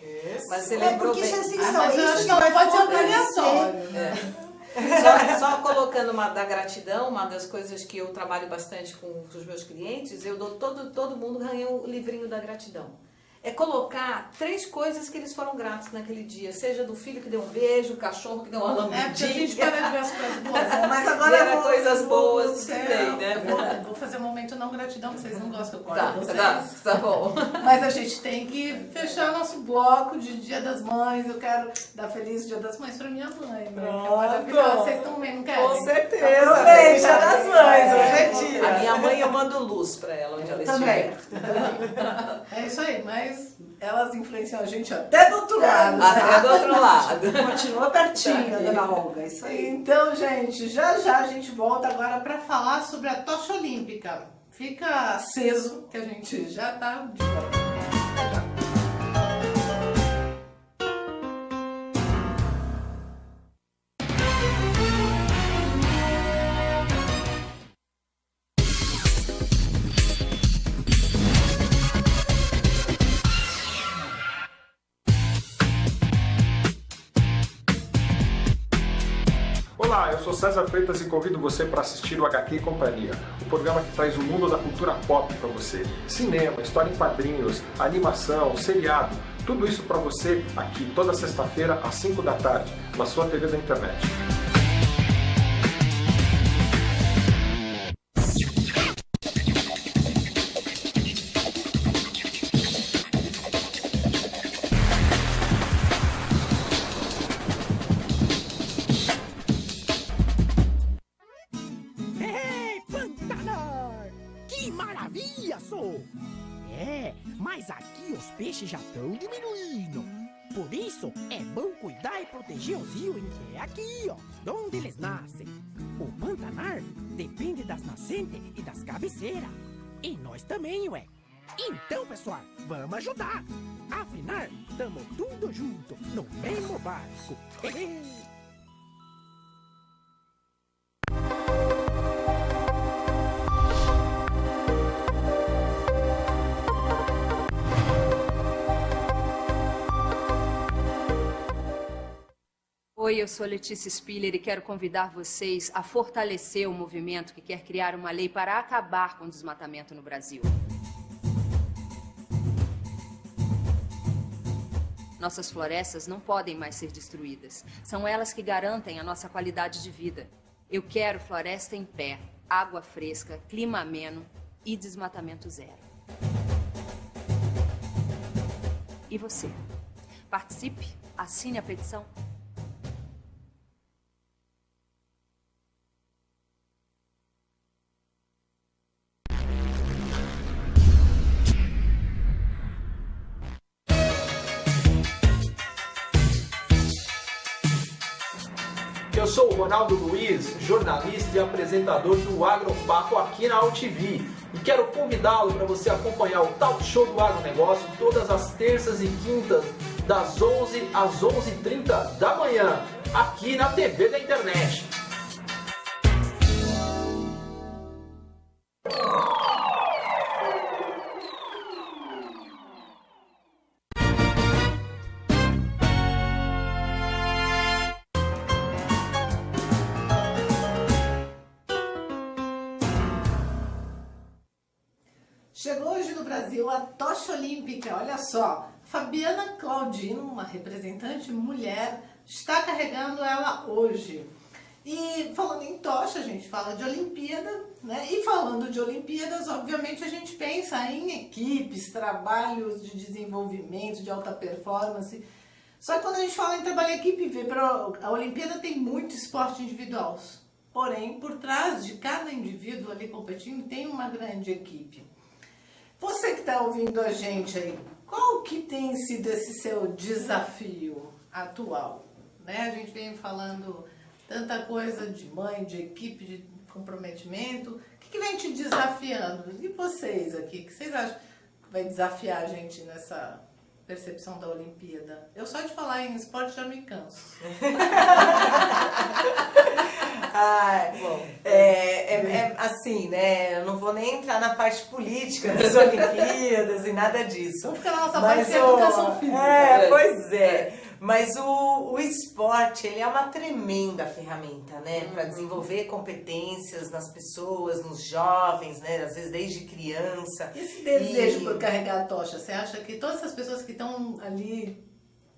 Mas você lembrou bem. Isso é essencial. Mas eu acho que não pode ser obrigatório. Só colocando uma da gratidão, uma das coisas que eu trabalho bastante com os meus clientes, eu dou todo mundo ganha o livrinho da gratidão. É colocar 3 coisas que eles foram gratos naquele dia. Seja do filho que deu um beijo, o cachorro que deu uma lambidinha. Porque a gente para de ver as coisas boas. Mas agora eu vou, coisas boas que tem, né? Vou fazer um momento não gratidão, que vocês não gostam que eu corte vocês. Tá bom. Mas a gente tem que fechar nosso bloco de Dia das Mães. Eu quero dar feliz Dia das Mães pra minha mãe. Né? Maravilhosa. Vocês também não querem? Com certeza. Bem, Dia das Mães, hoje é dia. A minha mãe, eu mando luz pra ela, onde ela estiver. É isso aí, mas elas influenciam a gente até do outro lado. Até do outro lado. Continua pertinho, dona Olga, isso aí. Então, gente, já a gente volta agora para falar sobre a tocha olímpica. Fica aceso que a gente já tá de volta. Olá, eu sou César Freitas e convido você para assistir o HQ e Companhia, o programa que traz o mundo da cultura pop para você. Cinema, história em quadrinhos, animação, seriado, tudo isso para você aqui toda sexta-feira às 5 da tarde, na sua TV da internet. Mas aqui os peixes já estão diminuindo. Por isso é bom cuidar e proteger os rios que é aqui, ó, onde eles nascem. O Pantanar depende das nascentes e das cabeceiras. E nós também, ué. Então, pessoal, vamos ajudar. Afinal, tamo tudo junto, no mesmo barco. Oi, eu sou Letícia Spiller e quero convidar vocês a fortalecer o movimento que quer criar uma lei para acabar com o desmatamento no Brasil. Nossas florestas não podem mais ser destruídas. São elas que garantem a nossa qualidade de vida. Eu quero floresta em pé, água fresca, clima ameno e desmatamento zero. E você? Participe, assine a petição. Eu sou o Ronaldo Luiz, jornalista e apresentador do Agropapo aqui na UTV. E quero convidá-lo para você acompanhar o Talk Show do Agronegócio todas as terças e quintas, das 11 às 11h30 da manhã, aqui na TV da internet. Chegou hoje no Brasil a tocha olímpica, olha só. Fabiana Claudino, uma representante mulher, está carregando ela hoje. E falando em tocha, a gente fala de Olimpíada, né? E falando de Olimpíadas, obviamente a gente pensa em equipes, trabalhos de desenvolvimento, de alta performance. Só que quando a gente fala em trabalho em equipe, vê para a Olimpíada tem muito esporte individual. Porém, por trás de cada indivíduo ali competindo, tem uma grande equipe. Você que está ouvindo a gente aí, qual que tem sido esse seu desafio atual? Né? A gente vem falando tanta coisa de mãe, de equipe, de comprometimento. O que vem te desafiando? E vocês aqui, o que vocês acham que vai desafiar a gente nessa percepção da Olimpíada? Eu só de falar em esporte já me canso. Assim, né? Eu não vou nem entrar na parte política das Olimpíadas e nada disso. Vamos ficar na nossa parte de educação física. Pois é. Mas o esporte, ele é uma tremenda ferramenta, né? Para desenvolver competências nas pessoas, nos jovens, né? Às vezes desde criança. Esse desejo por carregar a tocha, você acha que todas essas pessoas que estão ali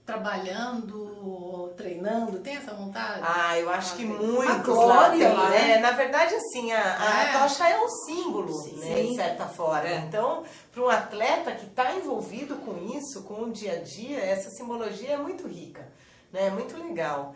trabalhando, treinando, tem essa vontade? Eu acho que muitos glória, lá tem, né? Na verdade, assim, a tocha é um símbolo, né, de certa forma. Então, para um atleta que está envolvido com isso, com o dia a dia, essa simbologia é muito rica, né? Muito legal.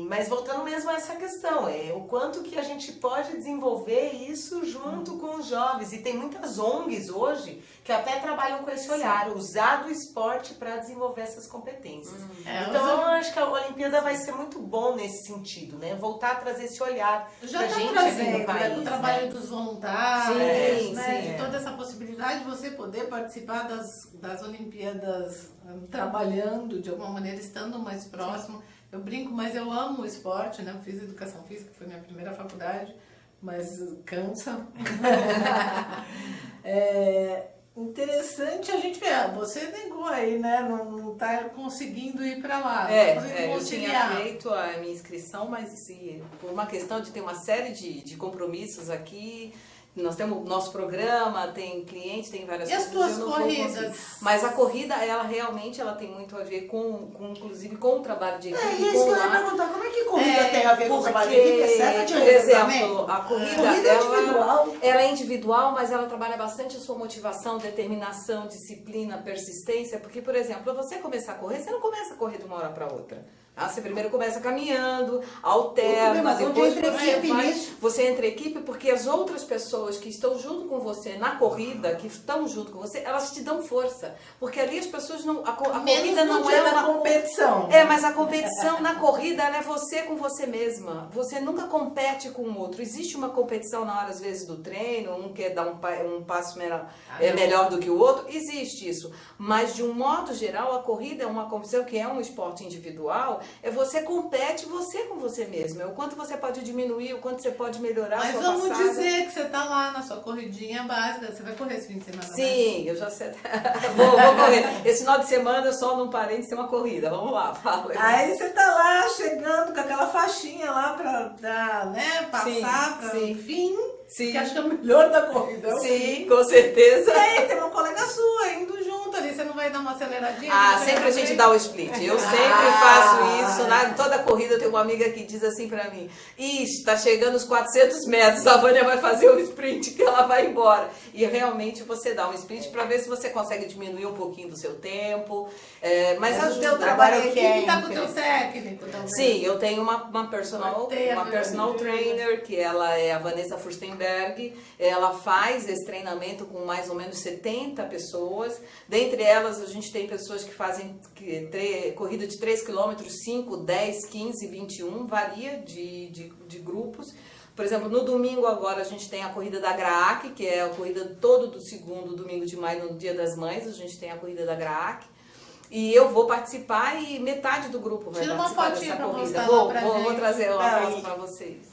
Mas voltando mesmo a essa questão, o quanto que a gente pode desenvolver isso junto com os jovens. E tem muitas ONGs hoje que até trabalham com esse olhar, usar do esporte para desenvolver essas competências. Então eu acho que a Olimpíada vai ser muito bom nesse sentido, né? Voltar a trazer esse olhar pra gente aqui no país. O trabalho dos voluntários, né? De toda essa possibilidade de você poder participar das Olimpíadas trabalhando de alguma maneira, estando mais próximo. Eu brinco, mas eu amo o esporte, né? Eu fiz educação física, foi minha primeira faculdade, mas cansa. Interessante a gente ver, você negou aí, né? Não tá conseguindo ir para lá. Eu tinha feito a minha inscrição, mas assim, por uma questão de ter uma série de compromissos aqui. Nós temos o nosso programa, tem cliente, tem várias coisas. E as tuas corridas? Mas a corrida, ela realmente tem muito a ver inclusive com o trabalho de equipe. E isso que eu ia perguntar, como é que corrida tem a ver com o trabalho de equipe? Exceto de por exemplo, a corrida é individual. Ela é individual, mas ela trabalha bastante a sua motivação, determinação, disciplina, persistência. Porque, por exemplo, para você começar a correr, você não começa a correr de uma hora para outra. Você primeiro começa caminhando, alterna, depois você entra em equipe porque as outras pessoas que estão junto com você na corrida, que estão junto com você, elas te dão força. Porque ali as pessoas não... A corrida não é uma competição. Mas a competição na corrida ela é você com você mesma. Você nunca compete com o outro. Existe uma competição na hora, às vezes, do treino, um quer dar um passo melhor do que o outro. Existe isso. Mas, de um modo geral, a corrida é uma competição que é um esporte individual. Você compete você com você mesmo. É o quanto você pode diminuir, o quanto você pode melhorar a sua passada. Mas vamos dizer que você tá lá na sua corridinha básica. Você vai correr esse fim de semana? Sim, eu já sei. Vou correr. Esse final de semana eu só não parei de ser uma corrida. Vamos lá, fala. Aí você tá lá chegando com aquela faixinha lá pra dar, né? Passar pra enfim. Sim. Que acho que é o melhor da corrida. Sim, com certeza. E aí tem uma colega sua indo junto ali, você não vai dar uma aceleradinha? Sempre a gente dá o split. Eu sempre faço isso. Toda corrida eu tenho uma amiga que diz assim pra mim, tá chegando os 400 metros, a Vânia vai fazer um sprint que ela vai embora. E realmente você dá um sprint pra ver se você consegue diminuir um pouquinho do seu tempo. Mas o teu trabalho que tá com o teu técnico também. Sim, eu tenho uma personal trainer, que ela é a Vanessa Furstenberg. Ela faz esse treinamento com mais ou menos 70 pessoas. Dentre elas, a gente tem pessoas que fazem corrida de 3 km, 5, 10, 15, 21, varia de grupos. Por exemplo, no domingo agora a gente tem a corrida da GRAAC, que é a corrida todo do segundo domingo de maio, no Dia das Mães, a gente tem a corrida da GRAAC. E eu vou participar e metade do grupo vai participar dessa corrida. Vou trazer uma foto para vocês.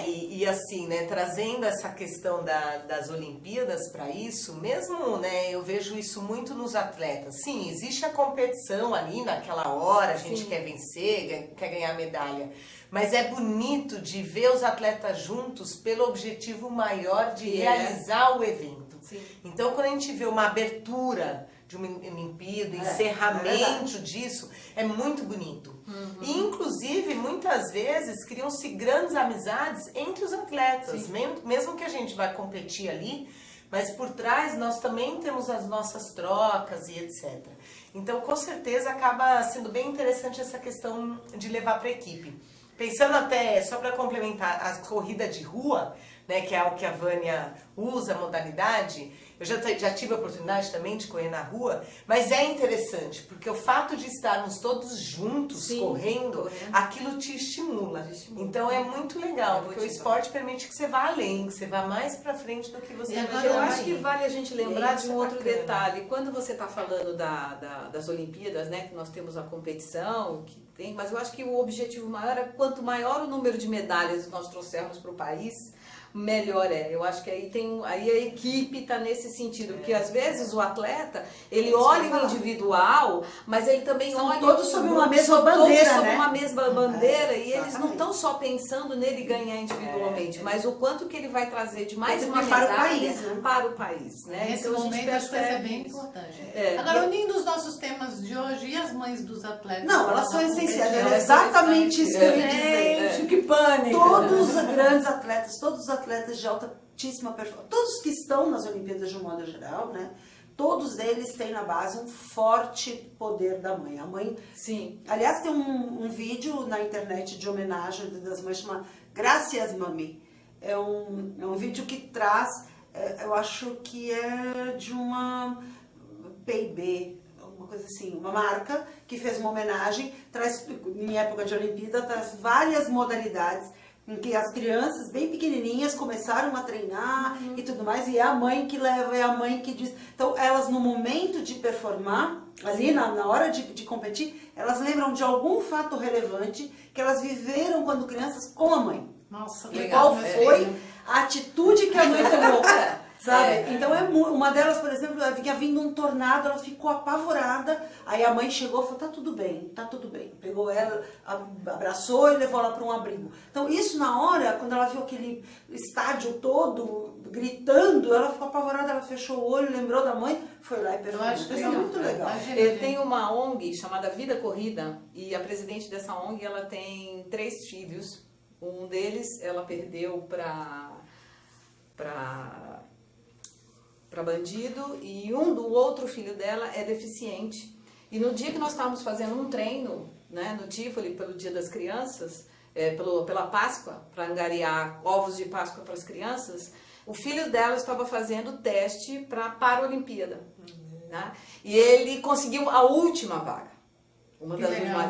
E assim, né, trazendo essa questão das Olimpíadas para isso, mesmo, né, eu vejo isso muito nos atletas. Sim, existe a competição ali naquela hora, a gente quer vencer, quer ganhar medalha. Mas é bonito de ver os atletas juntos pelo objetivo maior de realizar o evento. Sim. Então, quando a gente vê uma abertura de uma Olimpíada, encerramento disso, é muito bonito. E, inclusive, muitas vezes, criam-se grandes amizades entre os atletas. Mesmo que a gente vai competir ali, mas por trás nós também temos as nossas trocas e etc. Então, com certeza, acaba sendo bem interessante essa questão de levar para a equipe. Pensando até, só para complementar, a corrida de rua, né, que é o que a Vânia usa, a modalidade, eu já tive a oportunidade também de correr na rua, mas é interessante, porque o fato de estarmos todos juntos correndo, aquilo te estimula. Então é muito legal, porque o esporte permite que você vá além, que você vá mais pra frente do que você imagina. Eu acho que vale a gente lembrar de um outro detalhe. Quando você está falando das Olimpíadas, né, que nós temos a competição, mas eu acho que o objetivo maior é quanto maior o número de medalhas nós trouxermos para o país, melhor é. Eu acho que aí a equipe está nesse sentido, porque às vezes o atleta, ele olha o individual, mas ele também olha todos sob uma mesma bandeira, todos sob uma mesma bandeira, e eles não estão só pensando nele ganhar individualmente, mas o quanto que ele vai trazer de mais uma medalha para o país, né? Nesse então, momento acho que é bem importante. Agora, unindo os nossos temas de hoje, e as mães dos atletas? Não, elas são essenciais. É exatamente isso que eu ia dizer. Gente, que pânico! Todos os grandes atletas, todos os atletas de altíssima performance, todos que estão nas Olimpíadas de um modo geral, né? Todos eles têm na base um forte poder da mãe. A mãe... Sim. Aliás, tem um vídeo na internet de homenagem das mães, chama Gracias Mami. É um vídeo que traz, eu acho que é de uma P&B, uma coisa assim, uma marca que fez uma homenagem, traz, em época de Olimpíada, traz várias modalidades em que as crianças bem pequenininhas começaram a treinar e tudo mais, e é a mãe que leva, é a mãe que diz. Então, elas no momento de performar, ali na hora de competir, elas lembram de algum fato relevante que elas viveram quando crianças com a mãe. Nossa, e qual foi a atitude que a mãe tomou. Sabe? Então uma delas, por exemplo, ela vinha vindo um tornado, ela ficou apavorada. Aí a mãe chegou e falou: tá tudo bem, tá tudo bem. Pegou ela, abraçou e levou ela para um abrigo. Então isso na hora, quando ela viu aquele estádio todo gritando, ela ficou apavorada, ela fechou o olho, lembrou da mãe, foi lá e pegou. Eu acho que isso é muito legal. Eu tenho uma ONG chamada Vida Corrida e a presidente dessa ONG, ela tem 3 filhos. Um deles ela perdeu para bandido e do outro filho dela é deficiente. E no dia que nós estávamos fazendo um treino, né, no Tivoli, pelo Dia das Crianças, pela Páscoa, para angariar ovos de Páscoa para as crianças, o filho dela estava fazendo teste para a Paralimpíada. Né? E ele conseguiu a última vaga.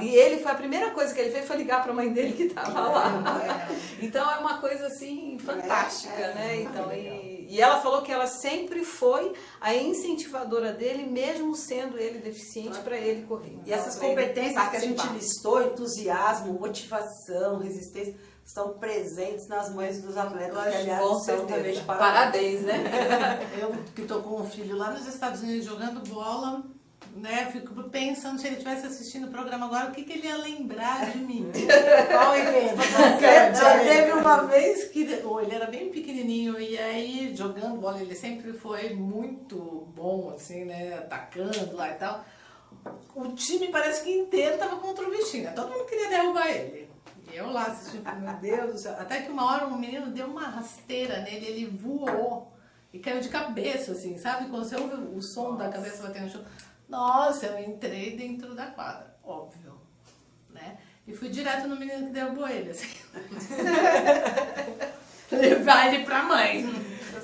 E ele foi a primeira coisa que ele fez foi ligar para a mãe dele que estava lá. Então é uma coisa assim fantástica, né? Então, e ela falou que ela sempre foi a incentivadora dele, mesmo sendo ele deficiente, para ele correr. E essas competências que a gente listou, entusiasmo, motivação, resistência, estão presentes nas mães dos atletas, que aliás são também de parabéns, né? Eu que estou com um filho lá nos Estados Unidos jogando bola, né? Fico pensando, se ele estivesse assistindo o programa agora, o que ele ia lembrar de mim? Qual evento? Já teve uma vez que ele era bem pequenininho e aí jogando bola, ele sempre foi muito bom, assim, né? Atacando lá e tal. O time parece que inteiro estava contra o bichinho, todo mundo queria derrubar ele. E eu lá assistindo, meu Deus do céu. Até que uma hora um menino deu uma rasteira nele, ele voou e caiu de cabeça, assim, sabe? Quando você ouve o som da cabeça batendo no chão. Nossa, eu entrei dentro da quadra, óbvio, né? E fui direto no menino que derrubou ele, assim. Levar ele pra mãe,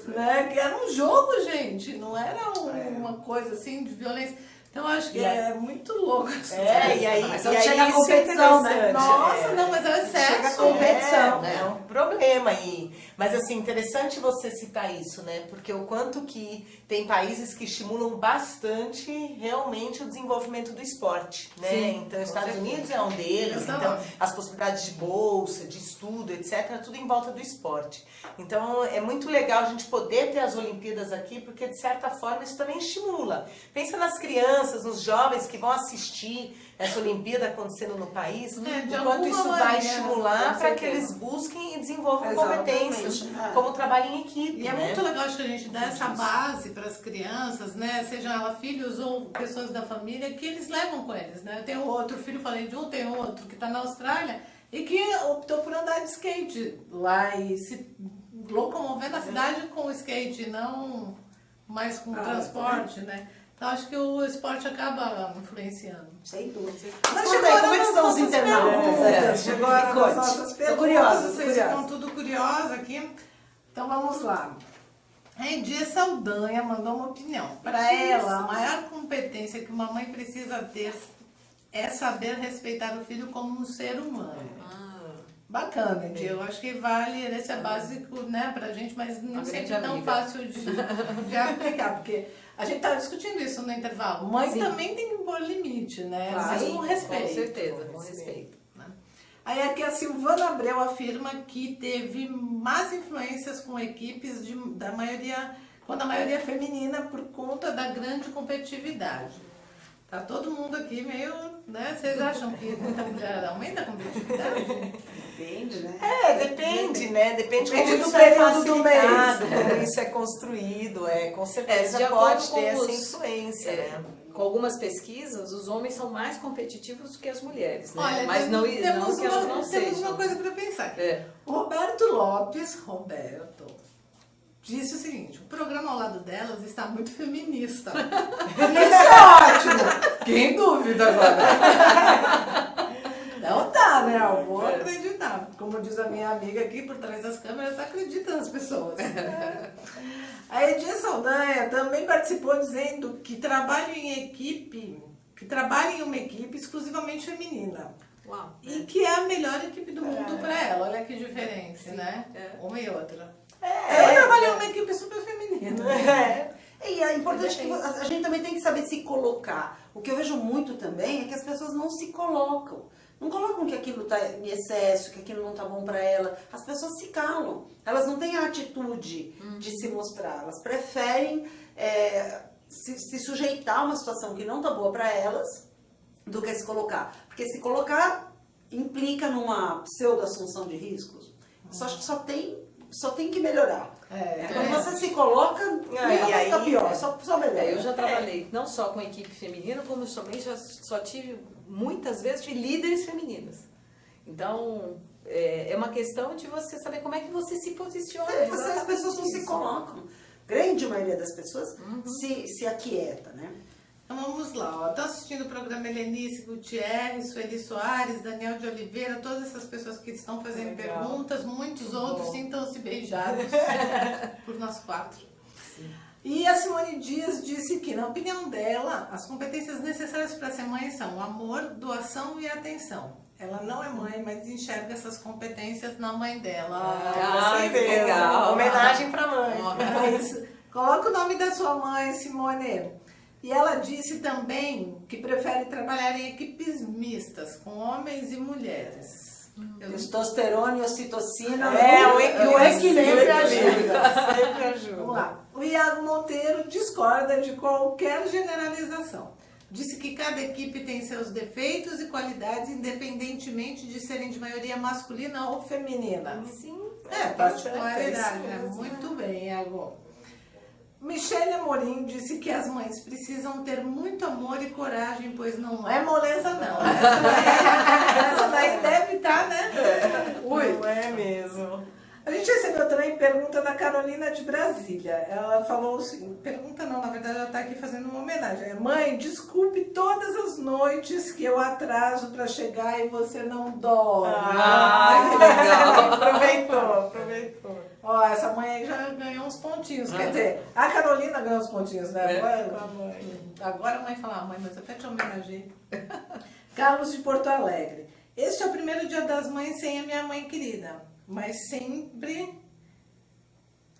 né? Que era um jogo, gente, não era uma coisa assim de violência. Então eu acho que é muito louco. E aí, mas chega a competição, né? Nossa, não, mas é sério. Chega a competição. É um problema aí. Mas assim, interessante você citar isso, né? Porque o quanto que tem países que estimulam bastante realmente o desenvolvimento do esporte, né? Sim, então, os Estados Unidos é um deles. Então, as possibilidades de bolsa, de estudo, etc., tudo em volta do esporte. Então, é muito legal a gente poder ter as Olimpíadas aqui, porque, de certa forma, isso também estimula. Pensa nas crianças, nos jovens que vão assistir essa Olimpíada acontecendo no país, o quanto isso vai estimular para que eles busquem e desenvolvam competências, como trabalho em equipe. E é muito legal que a gente dá essa base para as crianças, né? Sejam elas filhos ou pessoas da família, que eles levam com eles, né? Eu tenho outro filho, falei de um, tem outro que está na Austrália e que optou por andar de skate lá e se locomover na cidade com o skate, não mais com transporte, né? Então acho que o esporte acaba influenciando. Sem dúvida. Mas chegou aí, como é que estão os internautas? Chegou a nossas perguntas, vocês ficam tudo curiosos aqui. Então vamos lá. A Edia Saldanha mandou uma opinião. Para ela, a maior competência que uma mãe precisa ter é saber respeitar o filho como um ser humano. Bacana, Edia. Eu acho que vale, esse é básico, né, pra gente, mas não sempre é tão fácil de aplicar, porque a gente estava discutindo isso no intervalo. Mãe também tem que pôr limite, né? Mas com respeito. Com certeza, com respeito. Né? Aí aqui a Silvana Abreu afirma que teve más influências com equipes quando a maioria é feminina por conta da grande competitividade. Tá todo mundo aqui meio, né? Vocês acham que muita mulher aumenta a competitividade? Depende, né? Depende, né? Depende como do isso é período do mês. como isso é construído, com certeza pode ter essa influência, né? Com algumas pesquisas, os homens são mais competitivos do que as mulheres, né? Olha, mas não que elas não sejam. Temos uma coisa para pensar. Roberto Lopes, disse o seguinte: o programa ao lado delas está muito feminista. Isso é ótimo! Quem dúvida agora? Não tá, né? Eu vou acreditar. Como diz a minha amiga aqui por trás das câmeras, acredita nas pessoas. A Edia Saldanha também participou dizendo que trabalha em uma equipe exclusivamente feminina. Uau, e que é a melhor equipe do mundo para ela. Olha que diferença, né? Uma e outra. Ela trabalha em uma equipe super feminina. E é importante que a gente também tem que saber se colocar. O que eu vejo muito também é que as pessoas não se colocam. não colocam que aquilo está em excesso, que aquilo não está bom para ela. As pessoas se calam, elas não têm a atitude de se mostrar, elas preferem se sujeitar a uma situação que não está boa para elas do que se colocar. Porque se colocar implica numa pseudo-assunção de riscos. Acho que só tem que melhorar. Quando você se coloca, aí fica pior, só melhora. Eu já trabalhei não só com equipe feminina, como também só tive, muitas vezes, de líderes femininas. Então, é uma questão de você saber como é que você se posiciona. As pessoas não se colocam. Grande maioria das pessoas se aquieta, né? Então vamos lá, estão assistindo o programa Helenice Gutierrez, Sueli Soares, Daniel de Oliveira, todas essas pessoas que estão fazendo perguntas, muitos outros sintam-se beijados por nós 4. Sim. E a Simone Dias disse que, na opinião dela, as competências necessárias para ser mãe são amor, doação e atenção. Ela não é mãe, mas enxerga essas competências na mãe dela. Que legal! Homenagem para a mãe. Coloca o nome da sua mãe, Simone. E ela disse também que prefere trabalhar em equipes mistas, com homens e mulheres. Testosterona e ocitocina. O equilíbrio sempre ajuda. Sempre ajuda. Vamos lá. O Iago Monteiro discorda de qualquer generalização. Disse que cada equipe tem seus defeitos e qualidades, independentemente de serem de maioria masculina ou feminina. Sim. Particularidade, né? Muito bem, Iago. Michele Amorim disse que as mães precisam ter muito amor e coragem, pois não é moleza, não. Essa daí deve estar, né? Não é mesmo. A gente recebeu também pergunta da Carolina de Brasília. Ela falou assim, pergunta não, na verdade ela está aqui fazendo uma homenagem. Mãe, desculpe todas as noites que eu atraso para chegar e você não dorme. Que legal. Aproveitou. Ó, essa mãe aí já ganhou uns pontinhos. Quer dizer, a Carolina ganhou uns pontinhos, né? Agora a mãe fala, mãe, mas eu até te homenageei. Carlos de Porto Alegre. Este é o primeiro Dia das Mães sem a minha mãe querida, mas sempre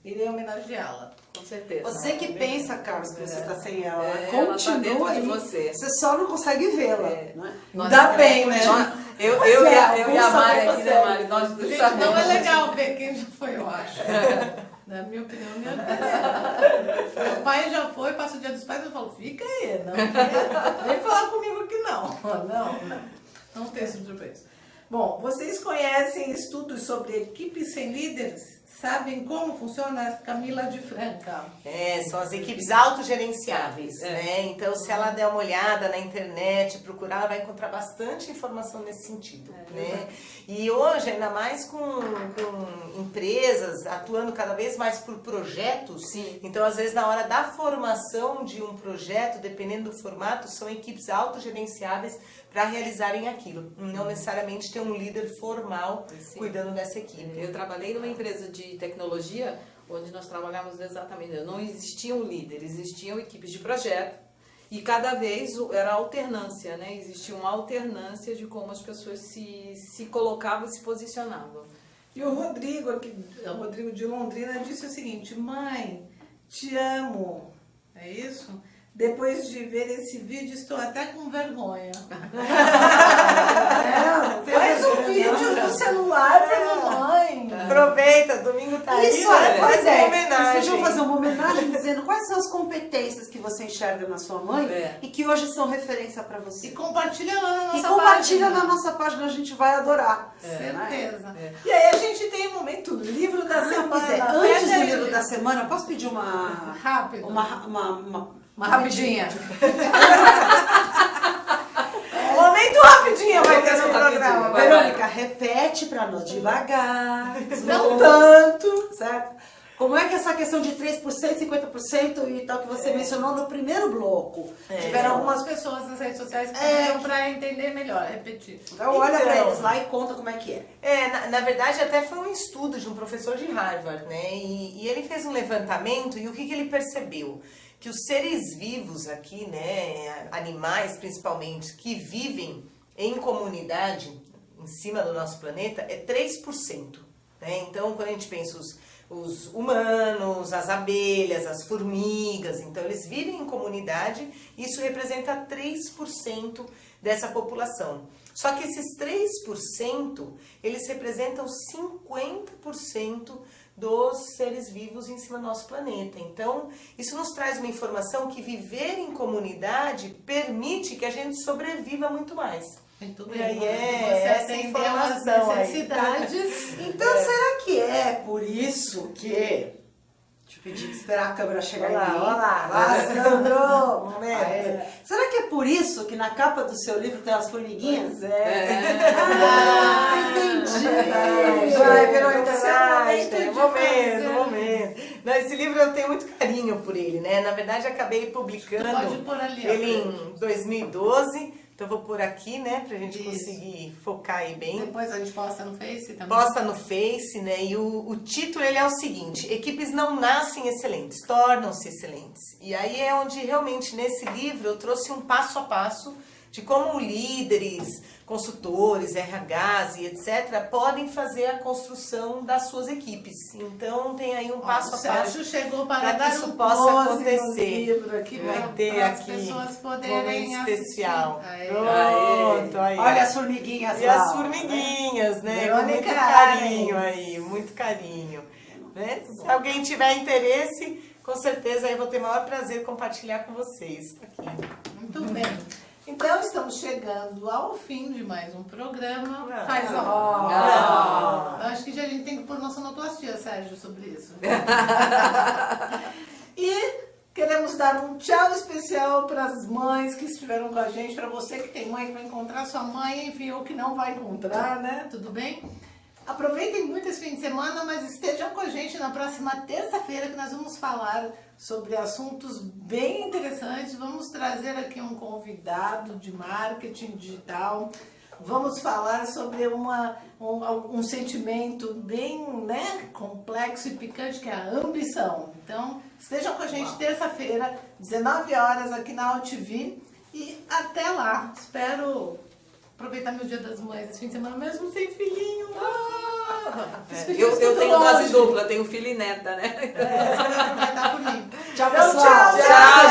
irei homenageá-la. Com certeza. Você que pensa, Carlos, que você está sem ela. Continua aí. Você só não consegue vê-la. Ainda bem, né? Eu e a Mari aqui, né, Mari? Nós dois sabemos. Não é legal ver quem já foi, eu acho. Na minha opinião, meu pai já foi, passa o Dia dos Pais, eu falo, fica aí, não vem falar comigo aqui não. Não tem surpresa. Bom, vocês conhecem estudos sobre equipes sem líderes? Sabem como funciona a Camila de Franca? São as equipes autogerenciáveis, né? Então, se ela der uma olhada na internet, procurar, ela vai encontrar bastante informação nesse sentido, né? E hoje, ainda mais com empresas atuando cada vez mais por projetos, então, às vezes, na hora da formação de um projeto, dependendo do formato, são equipes autogerenciáveis para realizarem aquilo. Não necessariamente ter um líder formal cuidando dessa equipe. Eu trabalhei numa empresa de tecnologia onde nós trabalhávamos exatamente, não existiam líderes, existiam equipes de projeto e cada vez era alternância, né? Existia uma alternância de como as pessoas se colocavam e se posicionavam. E o Rodrigo de Londrina disse o seguinte, mãe, te amo, é isso? Depois de ver esse vídeo, estou até com vergonha. Faz um vídeo no celular para mamãe. Aproveita, domingo tá aí. Faz uma homenagem. Vocês vão fazer uma homenagem dizendo quais são as competências que você enxerga na sua mãe e que hoje são referência para você. E compartilha lá na nossa página. E compartilha na nossa página, a gente vai adorar. Certeza. E aí a gente tem o momento livro da semana. Antes do livro da semana, eu posso pedir uma... Rápido. Uma rapidinha. Momento rapidinho vai ter no programa. Verônica, repete para nós devagar, não tanto, certo? Como é que essa questão de 3%, 50% e tal que você mencionou no primeiro bloco? Tiveram algumas pessoas nas redes sociais que pediram para entender melhor, repetir. Então olha para eles lá e conta como é que é. Na verdade até foi um estudo de um professor de Harvard, né? E ele fez um levantamento e o que ele percebeu? Que os seres vivos aqui, né, animais principalmente, que vivem em comunidade em cima do nosso planeta, é 3%. Né? Então, quando a gente pensa os os humanos, as abelhas, as formigas. Então, eles vivem em comunidade e isso representa 3% dessa população. Só que esses 3%, eles representam 50% dos seres vivos em cima do nosso planeta. Então, isso nos traz uma informação que viver em comunidade permite que a gente sobreviva muito mais. Muito E bem, aí você essa atendeu as informação aí. necessidades. Então, será que é por isso que... Deixa eu pedir que esperar a câmera chegar Olá, em mim. olá. Sandro! Momento. Aê. Será que é por isso que na capa do seu livro tem as formiguinhas? Entendi! Vai, Verônica, momento. Não, esse livro eu tenho muito carinho por ele, né? Na verdade, acabei publicando Pode pôr ali, ó, ele em 2012. Então, vou pôr aqui, né? Pra gente conseguir focar aí bem. Depois a gente posta no Face também. Posta no Face, né? E o título ele é o seguinte: equipes não nascem excelentes, tornam-se excelentes. E aí é onde realmente nesse livro eu trouxe um passo a passo de como líderes, consultores, RHs e etc. podem fazer a construção das suas equipes. Então tem aí um passo a passo. O Sérgio chegou para que dar isso um possa close no acontecer. livro aqui, Vai ter para as aqui pessoas poderem momento especial. assistir. Pronto, aí. Olha as formiguinhas E lá. as formiguinhas, né? Com Verônica muito carinho aí, muito carinho. Né? Se alguém tiver interesse, com certeza eu vou ter o maior prazer em compartilhar com vocês. Tá aqui. Muito bem. Então, estamos chegando ao fim de mais um programa. Faz Não. Eu acho que já a gente tem que pôr uma sonoplastia, Sérgio, sobre isso. E queremos dar um tchau especial para as mães que estiveram com a gente, para você que tem mãe que vai encontrar sua mãe, enfim, ou que não vai encontrar, né? Tudo bem? Aproveitem muito esse fim de semana, mas estejam com a gente na próxima terça-feira que nós vamos falar sobre assuntos bem interessantes. Vamos trazer aqui um convidado de marketing digital. Vamos falar sobre um sentimento bem, né, complexo e picante, que é a ambição. Então, estejam com a gente terça-feira, 19 horas, aqui na UTV. E até lá. Espero aproveitar meu Dia das Mães esse fim de semana, mesmo sem filhinho. Eu tenho dose dupla, tenho filho e neta, né? Vai dar por mim. Tchau, Então, pessoal. tchau.